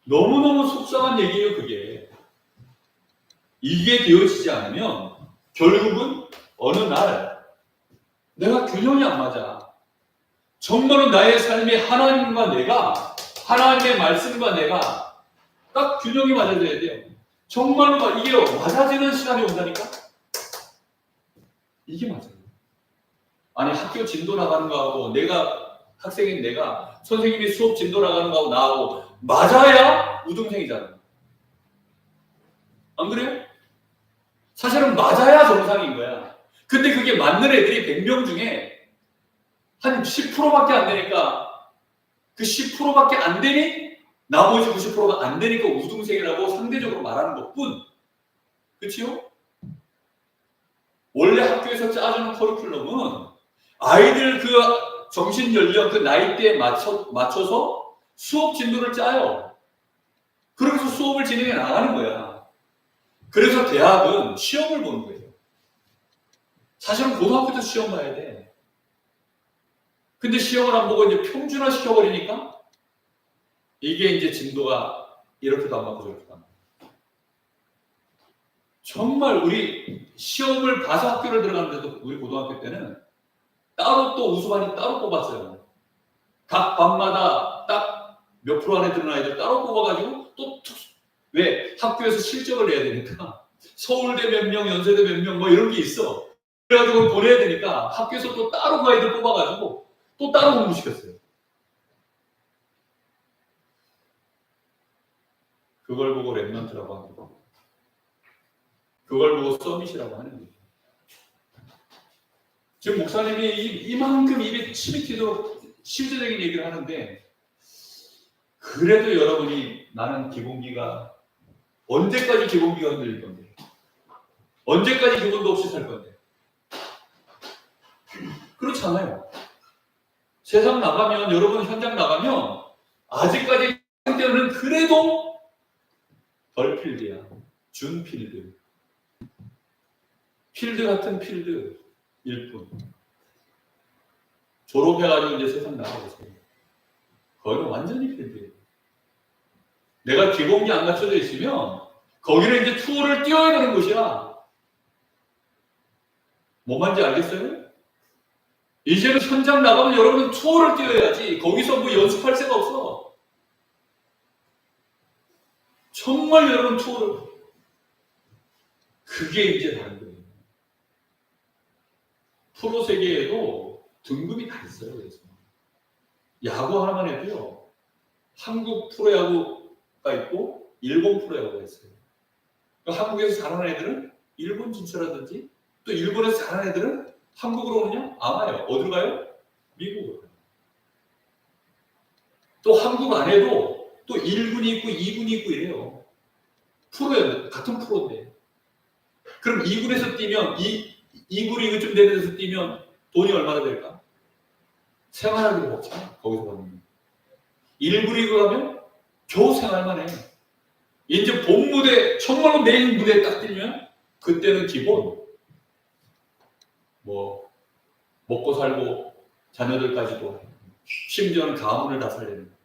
너무너무 속상한 얘기예요, 그게. 이게 되어지지 않으면 결국은 어느 날 내가 균형이 안 맞아. 정말로 나의 삶이 하나님과 내가 하나님의 말씀과 내가 딱 균형이 맞아야 돼요. 정말로 이게 맞아지는 시간이 온다니까? 이게 맞아요. 아니 학교 진도 나가는 거하고 내가 학생인 내가 선생님이 수업 진도 나가는 거하고 나하고 맞아야 우등생이잖아요. 안 그래요? 사실은 맞아야 정상인 거야. 근데 그게 맞는 애들이 100명 중에 한 10%밖에 안 되니까 그 10%밖에 안 되니 나머지 90%가 안 되니까 우등생이라고 상대적으로 말하는 것뿐. 그치요? 원래 학교에서 짜주는 커리큘럼은 아이들 그 정신 연령 그 나이대에 맞춰서 수업 진도를 짜요. 그러면서 수업을 진행해 나가는 거야. 그래서 대학은 시험을 보는 거예요. 사실은 고등학교도 시험 봐야 돼. 근데 시험을 안 보고 이제 평준화 시켜버리니까 이게 이제 진도가 이렇게도 안 맞고 저렇게도 안 맞고. 정말 우리 시험을 봐서 학교를 들어가는데도 우리 고등학교 때는 따로 또 우수반이 따로 뽑았어요. 각 반마다 딱 몇 프로 안에 드는 아이들 따로 뽑아가지고 또 왜? 학교에서 실적을 내야 되니까 서울대 몇 명, 연세대 몇 명 뭐 이런 게 있어. 그래가지고 보내야 되니까 학교에서 또 따로 그 아이들 뽑아가지고 또 따로 공부시켰어요. 그걸 보고 랩런트라고 합니다. 그걸 보고 서밋이라고 하는 거예요. 지금 목사님이 이만큼 입에 침이 튀도록 실제적인 얘기를 하는데, 그래도 여러분이 나는 기본기가 언제까지 기본기가 흔들릴 건데, 언제까지 기본도 없이 살 건데, 그렇잖아요. 세상 나가면, 여러분 현장 나가면 아직까지 때는 그래도 덜필드야. 준필드. 필드 같은 필드일 뿐. 졸업해가지고 이제 세상 나가보세요. 거기는 완전히 필드예요. 내가 기본기 안 갖춰져 있으면 거기는 이제 투어를 뛰어야 되는 곳이야. 뭔 말인지 알겠어요? 이제는 현장 나가면 여러분은 투어를 뛰어야지. 거기서 뭐 연습할 새가 없어. 정말 여러분 투어를. 그게 이제 다른 거예요. 프로 세계에도 등급이 다 있어요. 그래서 야구 하나만 해도요. 한국 프로야구가 있고 일본 프로야구가 있어요. 그러니까 한국에서 잘하는 애들은 일본 진출하든지, 또 일본에서 잘하는 애들은 한국으로 오느냐? 안 와요. 어디로 가요? 미국으로 가요. 또 한국 안에도 또 1군이 있고 2군이 있고 이래요. 프로야, 같은 프로인데. 그럼 2군에서 뛰면, 2부 리그쯤 되는 데서 뛰면 돈이 얼마나 될까? 생활하기로 먹잖아. 거기서 가면. 1부 리그 가면 겨우 생활만 해. 이제 본 무대, 정말로 메인 무대에 딱 뛰면 그때는 기본 뭐 먹고 살고 자녀들까지도, 심지어는 가문을 다 살리는 거야.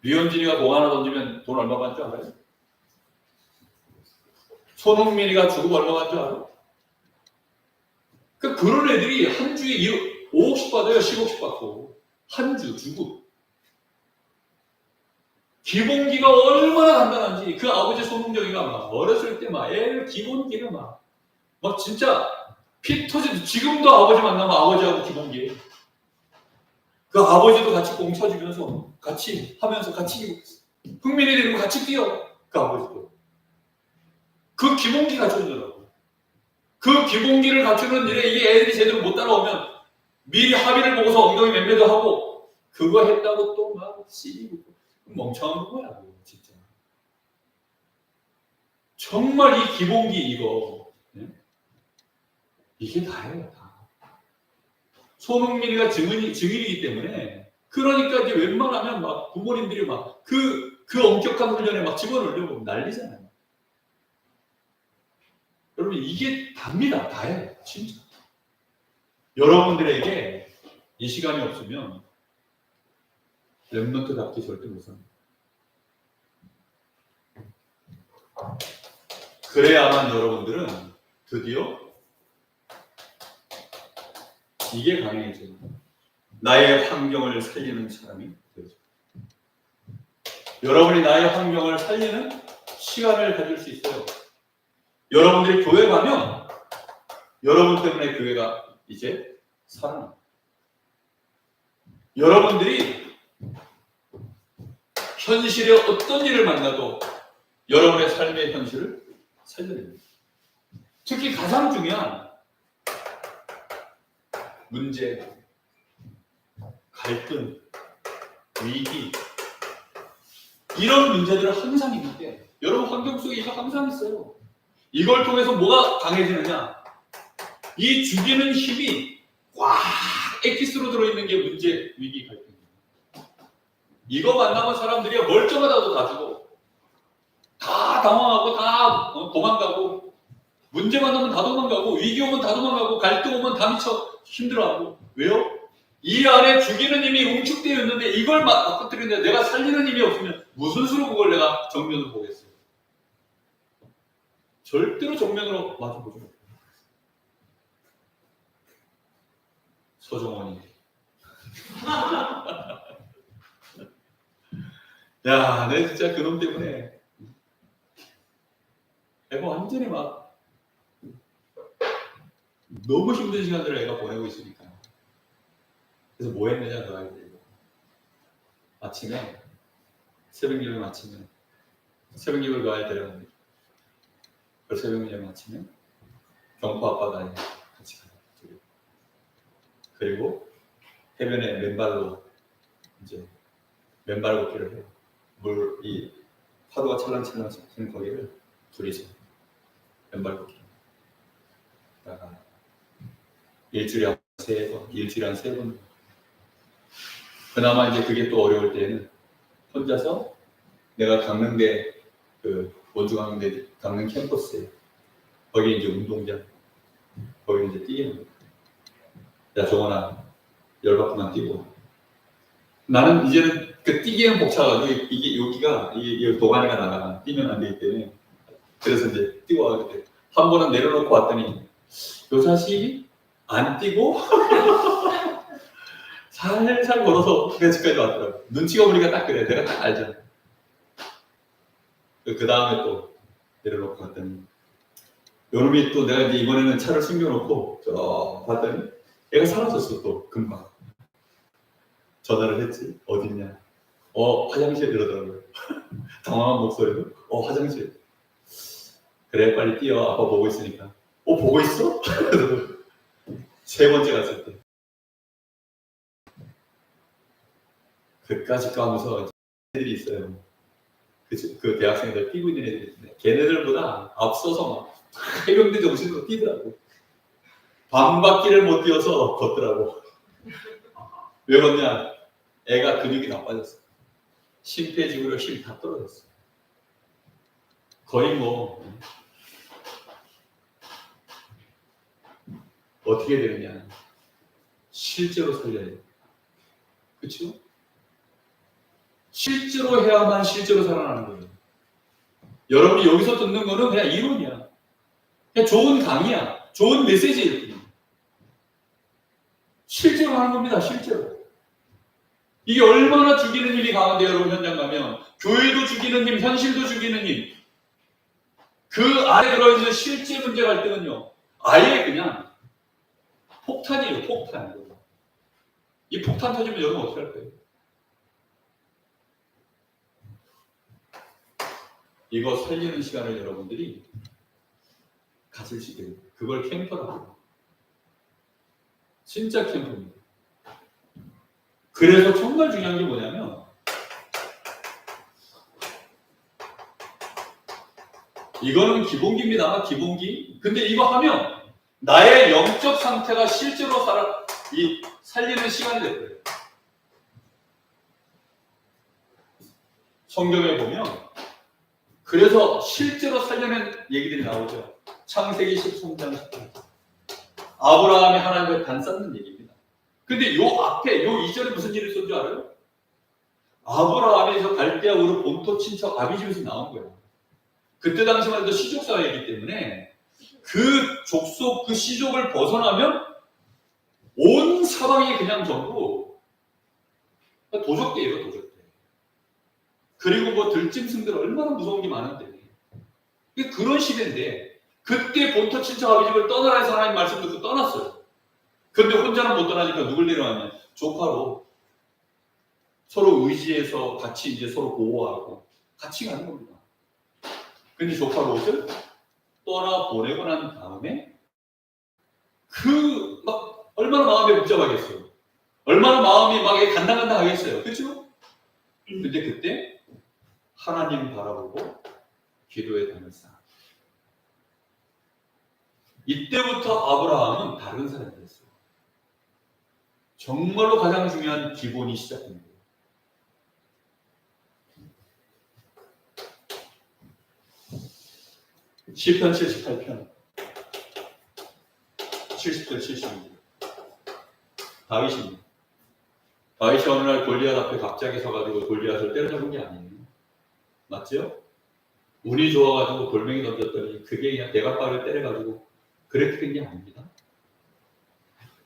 류현진이가 공 하나 던지면 돈 얼마 받는 줄 알아요? 손흥민이가 주고 얼마 받는 줄 알아? 그런 애들이 한 주에 5억씩 받아요. 10억씩 받고. 한 주 주고. 기본기가 얼마나 간단한지. 그 아버지 손흥정이가 막 어렸을 때 막 애를 기본기를 막 진짜 피 터지도, 지금도 아버지 만나면 아버지하고 기본기. 그 아버지도 같이 공 쳐주면서 같이 하면서 같이 흥민이 데리고 같이 뛰어. 그 아버지도. 그 기본기 갖춰주더라고. 그 기본기를 갖추는 일에 이게 애들이 제대로 못 따라오면 미리 합의를 보고서 엉덩이 맴매도 하고, 그거 했다고 또 막 씨리고 멍청한 거야, 진짜. 정말 이 기본기 이거, 네? 이게 다예요, 다. 손흥민이가 증인이기 때문에, 그러니까 이제 웬만하면 막 부모님들이 막 그 엄격한 훈련에 막 집어넣으려고 난리잖아요. 여러분, 이게 답니다. 다예요, 진짜. 여러분들에게 이 시간이 없으면 랩런트답게 절대 못합니다. 그래야만 여러분들은 드디어 이게 강해져요. 나의 환경을 살리는 사람이 되죠. 여러분이 나의 환경을 살리는 시간을 가질 수 있어요. 여러분들이 교회 가면 여러분 때문에 교회가 이제 살아납니다. 여러분들이 현실에 어떤 일을 만나도 여러분의 삶의 현실을 살려냅니다. 특히 가장 중요한 문제, 갈등, 위기, 이런 문제들은 항상 있는데, 여러분 환경 속에 이거 항상 있어요. 이걸 통해서 뭐가 강해지느냐? 이 죽이는 힘이 꽉 엑기스로 들어있는 게 문제, 위기, 갈등입니다. 이거 만나면 사람들이 멀쩡하다고 다 죽어. 다 당황하고 다 도망가고, 문제 만나면 다 도망가고, 위기 오면 다 도망가고, 갈등 오면 다 미쳐 힘들어하고. 왜요? 이 안에 죽이는 힘이 응축되어 있는데, 이걸 바꿔뜨리는데 내가 살리는 힘이 없으면 무슨 수로 그걸 내가 정면으로 보겠어요? 절대로 정면으로 마주보지 못해요. 서정원이. 야, 내 진짜 그놈 때문에 애가 완전히 막 너무 힘든 시간들을 애가 보내고 있으니까. 그래서 뭐 했느냐, 그 아이들. 아침에 새벽 예배 마치면 새벽 예배를 그 아이 데려갑니다. 그 새벽 문제 마치면 경포 앞바다에 같이 가요. 그리고 해변에 맨발로 이제 맨발 걷기를 해요. 이 파도가 찰랑찰랑 치는 거기를 둘이서 맨발 걷기. 그다가 일주일에 한 3번, 일주일에 한 3번. 그나마 이제 그게 또 어려울 때는 혼자서 내가 강릉대 원주강릉대 강릉 캠퍼스에 거기 이제 운동장 거기 이제 뛰는 거야. 야 정원아 열받고만 뛰고. 나는 이제는 그 뛰기에는 벅차가지고 이게 여기가 이 도가니가 나가 뛰면 안 되기 때문에 그래서 이제 뛰고 와는데 한 번은 내려놓고 왔더니 요 자식이 안 뛰고 살살 걸어서 그 집까지 왔더라고. 눈치가 보니까 딱 그래. 내가 딱 알잖아. 그 다음에 또 내려놓고 갔더니 요놈이 또 내가 이제 이번에는 차를 숨겨놓고 저 봤더니 얘가 사라졌어. 또 금방 전화를 했지. 어딨냐? 화장실에 이러더라고요. 당황한 목소리로 화장실. 그래 빨리 뛰어. 아빠 보고 있으니까. 보고 있어? 세 번째 갔을 때 그까짓 까면서 애들이 있어요. 그 대학생들 뛰고 있는 애들이 있는데 걔네들보다 앞서서 막 해병대 정신으로 뛰더라고. 반바퀴를 못 뛰어서 걷더라고. 왜 걷냐? 애가 근육이 다 빠졌어. 심폐지구력 힘이 다 떨어졌어. 거의 뭐 어떻게 되느냐? 실제로 살려야 돼. 그렇죠? 실제로 해야만 실제로 살아나는 거예요. 여러분이 여기서 듣는 거는 그냥 이론이야. 그냥 좋은 강의야. 좋은 메시지일 뿐이야. 실제로 하는 겁니다. 실제로. 이게 얼마나 죽이는 힘이 강한데 여러분 현장 가면 교회도 죽이는 힘, 현실도 죽이는 힘. 그 안에 들어있는 실제 문제 갈등은요. 아예 그냥 폭탄이에요. 폭탄. 이 폭탄 터지면 여러분 어떻게 할 거예요? 이거 살리는 시간을 여러분들이 가질 수 있게 됩니다. 그걸 캠퍼라고. 진짜 캠퍼입니다. 그래서 정말 중요한 게 뭐냐면 이거는 기본기입니다. 기본기. 근데 이거 하면 나의 영적 상태가 실제로 살리는 시간이 될 거예요. 성경에 보면 그래서 실제로 살려낸 얘기들이 나오죠. 창세기 13장 18절. 아브라함이 하나님을 단쌓는 얘기입니다. 근데 요 앞에 요 이전에 무슨 일이 있었는 줄 알아요? 아브라함이 저 갈대아 우르 본토 친척 아비집에서 나온 거예요. 그때 당시만 해도 시족 사회이기 때문에 그 족속 그 시족을 벗어나면 온 사방이 그냥 전부 도적대예요. 도적대. 그리고 뭐 들짐승들 얼마나 무서운 게 많은데 그런 시대인데 그때 본토 친척 아비집을 떠나라 해서 하나님 말씀 듣고 떠났어요. 그런데 혼자는 못 떠나니까 누굴 데려왔냐? 조카로 서로 의지해서 같이 이제 서로 보호하고 같이 가는 겁니다. 근데 조카 롯을 떠나 보내고 난 다음에 막 얼마나 마음이 복잡하겠어요. 얼마나 마음이 막 간당간당 하겠어요. 그렇죠? 근데 그때 하나님 바라보고 기도의 담을 쌓아. 이때부터 아브라함은 다른 사람이 됐어요. 정말로 가장 중요한 기본이 시작됩니다. 시편 78편 70절 72절 다윗입니다. 다윗이 어느 날 골리앗 앞에 갑자기 서가지고 골리앗을 때려잡은 게 아니에요. 맞죠? 운이 좋아가지고 돌멩이 던졌더니 그게 그냥 대각발을 때려가지고 그렇게 된 게 아닙니다.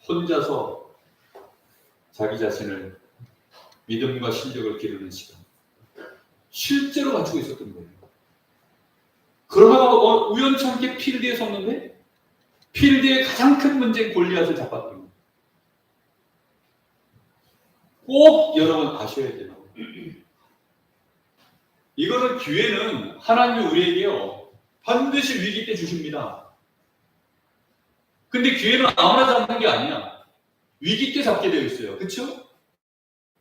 혼자서 자기 자신을 믿음과 실력을 기르는 시간 실제로 갖추고 있었던 거예요. 그러다가 우연찮게 필드에 섰는데 필드의 가장 큰 문제인 골리앗을 잡았던 거예요. 꼭 여러분 아셔야 돼요. 이거는 기회는 하나님이 우리에게요 반드시 위기 때 주십니다. 근데 기회는 아무나 잡는 게 아니야. 위기 때 잡게 되어 있어요. 그쵸?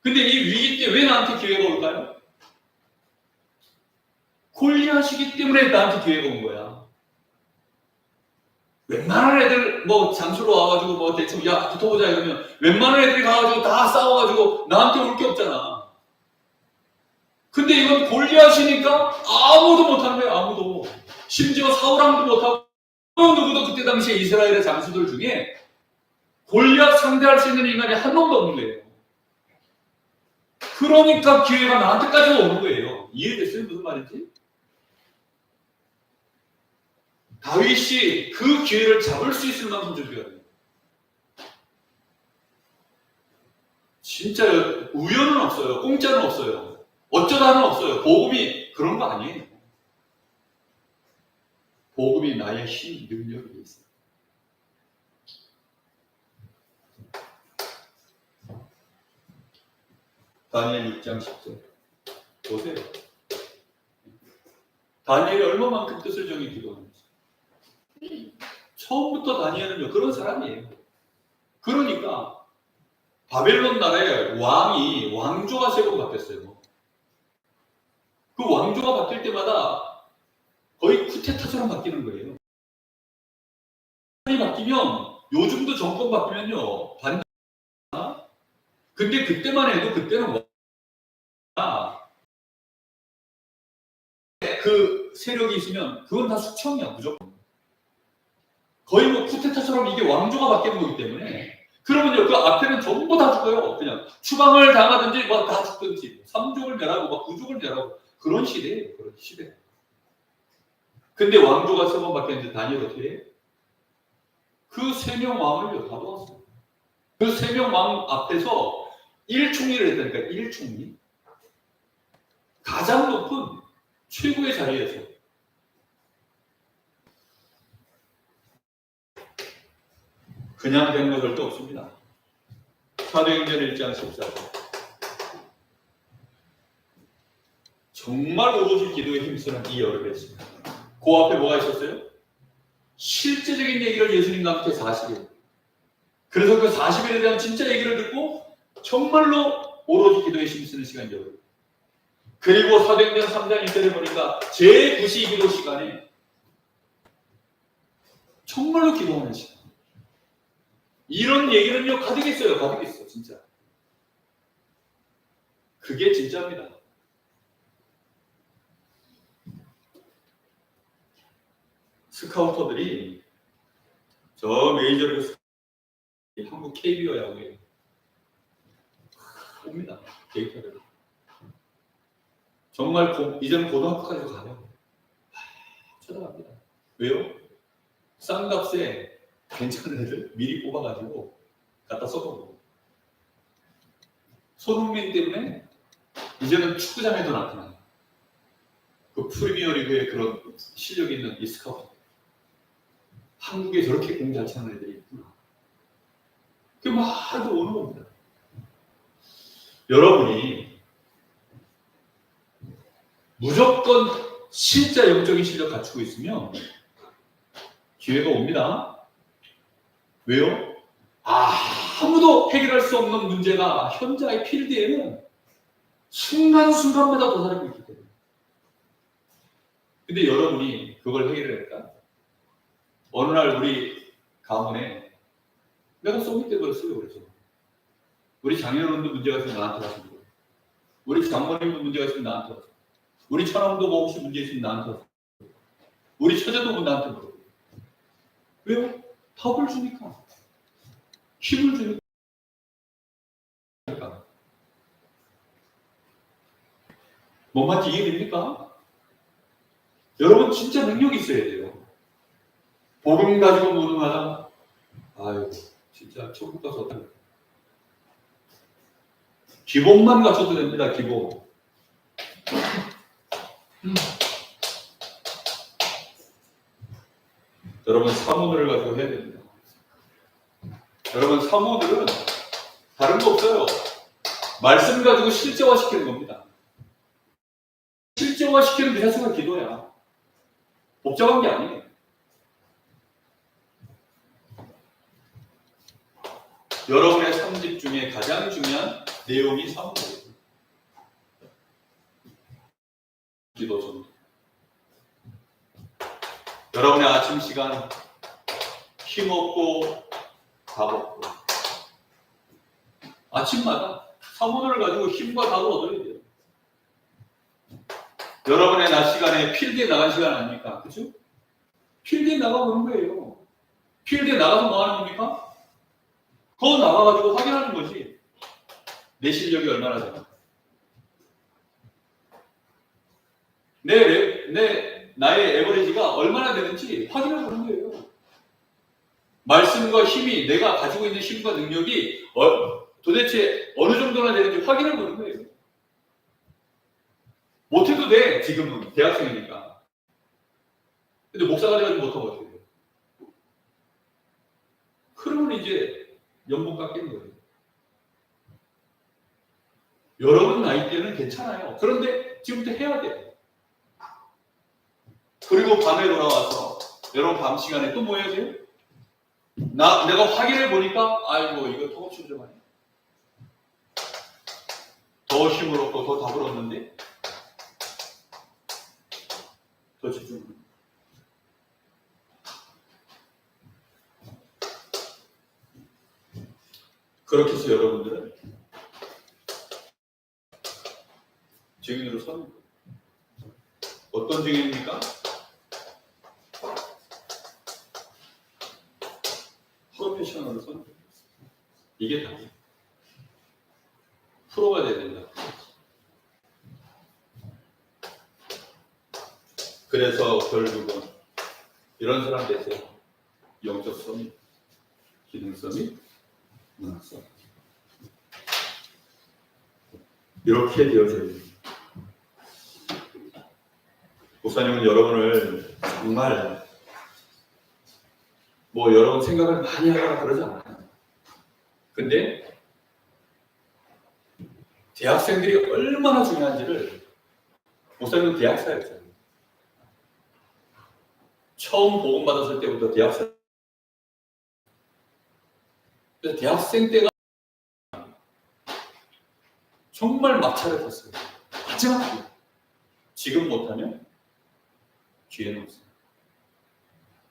근데 이 위기 때 왜 나한테 기회가 올까요? 골리앗이기 때문에 나한테 기회가 온 거야. 웬만한 애들 뭐 장수로 와가지고 뭐 대충 야 붙어보자 이러면 웬만한 애들이 가가지고 다 싸워가지고 나한테 올 게 없잖아. 근데 이건 골리앗이니까 아무도 못하는 거야. 아무도. 심지어 사울왕도 못하고 누구도 그때 당시에 이스라엘의 장수들 중에 골리앗 상대할 수 있는 인간이 한 놈도 없는 거예요. 그러니까 기회가 나한테까지 오는 거예요. 이해됐어요? 무슨 말인지? 다윗이 그 기회를 잡을 수 있을 만큼 준비가 돼요. 진짜 우연은 없어요. 공짜는 없어요. 어쩌다는 없어요. 복음이 그런 거 아니에요. 복음이 나의 힘, 능력이 있어요. 다니엘 6장 10절 보세요. 다니엘이 얼마만큼 뜻을 정해 기도하는지. 처음부터 다니엘은요 그런 사람이에요. 그러니까 바벨론 나라의 왕조가 세 번 바뀌었어요. 그 왕조가 바뀔 때마다 거의 쿠데타처럼 바뀌는 거예요. 바뀌면 요즘도 정권 바뀌면요 반대. 근데 그때만 해도 그때는 그 세력이 있으면 그건 다 숙청이야 무조건. 거의 뭐 쿠데타처럼 이게 왕조가 바뀌는 거기 때문에 그러면요 그 앞에는 전부 다 죽어요. 그냥 추방을 당하든지 뭐 다 죽든지 3족을 멸하고 막 9족을 멸하고 그런 시대예요. 그런 시대. 근데 왕조가 세 번 바뀌었는데 다니엘 어떻게 해? 그 3명 왕을요 다 도왔어요. 그 3명 왕 앞에서 1총리를 했다니까. 1총리 가장 높은 최고의 자리에서 그냥 된 거 절대 없습니다. 사도행전 1장 14절 정말 오로지 기도에 힘쓰는 이 여름이었습니다. 그 앞에 뭐가 있었어요? 실제적인 얘기를 예수님과 함께 40일. 그래서 그 40일에 대한 진짜 얘기를 듣고 정말로 오로지 기도에 힘쓰는 시간이죠. 그리고 사도행전 3장 1절에 보니까 제9시 기도 시간에 정말로 기도하는 시간. 이런 얘기는요 가득 있어요. 가득 있어 진짜. 그게 진짜입니다. 스카우터들이 저 메이저리그 한국 KBO 야구에 옵니다. 데이터를. 정말 이제는 고등학교까지 가요. 쳐다갑니다. 왜요? 싼 값에 괜찮은 애들 미리 뽑아가지고 갖다 써보고 손흥민 때문에 이제는 축구장에도 나타나요. 그 프리미어리그의 그런 실력이 있는 이 스카우터. 한국에 저렇게 공 잘 차는 애들이 있구나. 그게 막 오는 겁니다. 여러분이 무조건 진짜 영적인 실력 갖추고 있으면 기회가 옵니다. 왜요? 아무도 해결할 수 없는 문제가 현자의 필드에는 순간순간마다 도사리고 있기 때문에. 근데 여러분이 그걸 해결할까? 어느 날 우리 가문에 내가 소개때 그랬어요. 그래서 우리 장인어른도 문제가 있으면 나한테 하시고 우리 장모님도 문제가 있으면 나한테 하시고 우리 처남도 뭐 혹시 문제 있으면 나한테 하시고 우리 처제도 나한테 물어요. 왜요? 답을 주니까. 힘을 주니까. 뭔 말인지 이해됩니까? 여러분 진짜 능력이 있어야 돼요. 복음 가지고 무능하다? 아유 진짜 천국 가서 어떡해. 기본만 갖춰도 됩니다. 기본. 여러분 사모들을 가지고 해야 됩니다. 여러분 사모들은 다른 거 없어요. 말씀 가지고 실제화시키는 겁니다. 실제화시키는 대사수가 기도야. 복잡한 게 아니에요. 여러분의 삶집 중에 가장 중요한 내용이 사무예요. 기도 좀. 여러분의 아침 시간 힘없고 답 없고 아침마다 사문을 가지고 힘과 답을 얻어야 돼요. 여러분의 낮 시간에 필드에 나간 시간 아닙니까? 그죠? 필드에 나가보는 거예요. 필드에 나가서 뭐 하는 겁니까? 그거 나가가지고 확인하는 거지. 내 실력이 얼마나 되나. 나의 에버리지가 얼마나 되는지 확인해 보는 거예요. 말씀과 힘이, 내가 가지고 있는 힘과 능력이 도대체 어느 정도나 되는지 확인해 보는 거예요. 못해도 돼, 지금은. 대학생이니까. 근데 목사가 돼가지고 못하면 어떻게 돼요? 그러면 이제 연봉 깎이는 거예요. 여러분 나이 때는 괜찮아요. 그런데 지금부터 해야 돼요. 그리고 밤에 돌아와서 여러분 밤 시간에 또 뭐 해야 돼요? 내가 확인해 보니까 아이고 이거 통합 좀 하네. 더 힘을 얻고 더 답을 얻는데 더 집중. 그렇게 해서 여러분들은 증인으로 서는 거예요. 어떤 증인입니까? 프로페셔널로 서는 거예요. 이게 답이에요. 프로가 돼야 된다. 그래서 결국은 이런 사람 되세요. 영적성이, 기능성이, 문학성. 이렇게 되어져야 돼요. 목사님은 여러분을 정말 여러분 생각을 많이 하거나 그러지 않아요. 근데 대학생들이 얼마나 중요한지를 목사님은 대학사였잖아요. 처음 복음 받았을 때부터 대학사. 그래서 대학생 때가 정말 막차를 탔어요. 마지막 기회. 지금 못하면 기회는 없어요.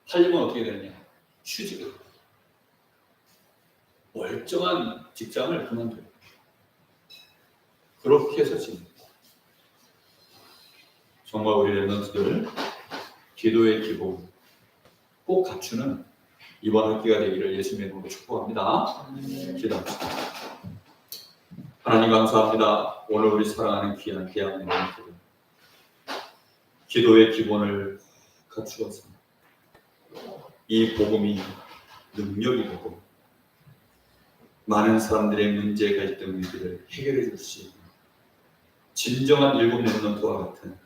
하려면 어떻게 되느냐? 휴직을 해요. 멀쩡한 직장을 그만둬요. 그렇게 해서 지금 정말 우리 랩런트들을 기도의 기본 꼭 갖추는 이번 학기가 되기를 예수님의 이름으로 축복합니다. 기도합시다. 하나님 감사합니다. 오늘 우리 사랑하는 귀한 랩런트들 기도의 기본을 갖추어서 이 복음이 능력이 되고 많은 사람들의 문제 갈등 위기를 해결해 줄 수 있는 진정한 일곱 랩런트와 같은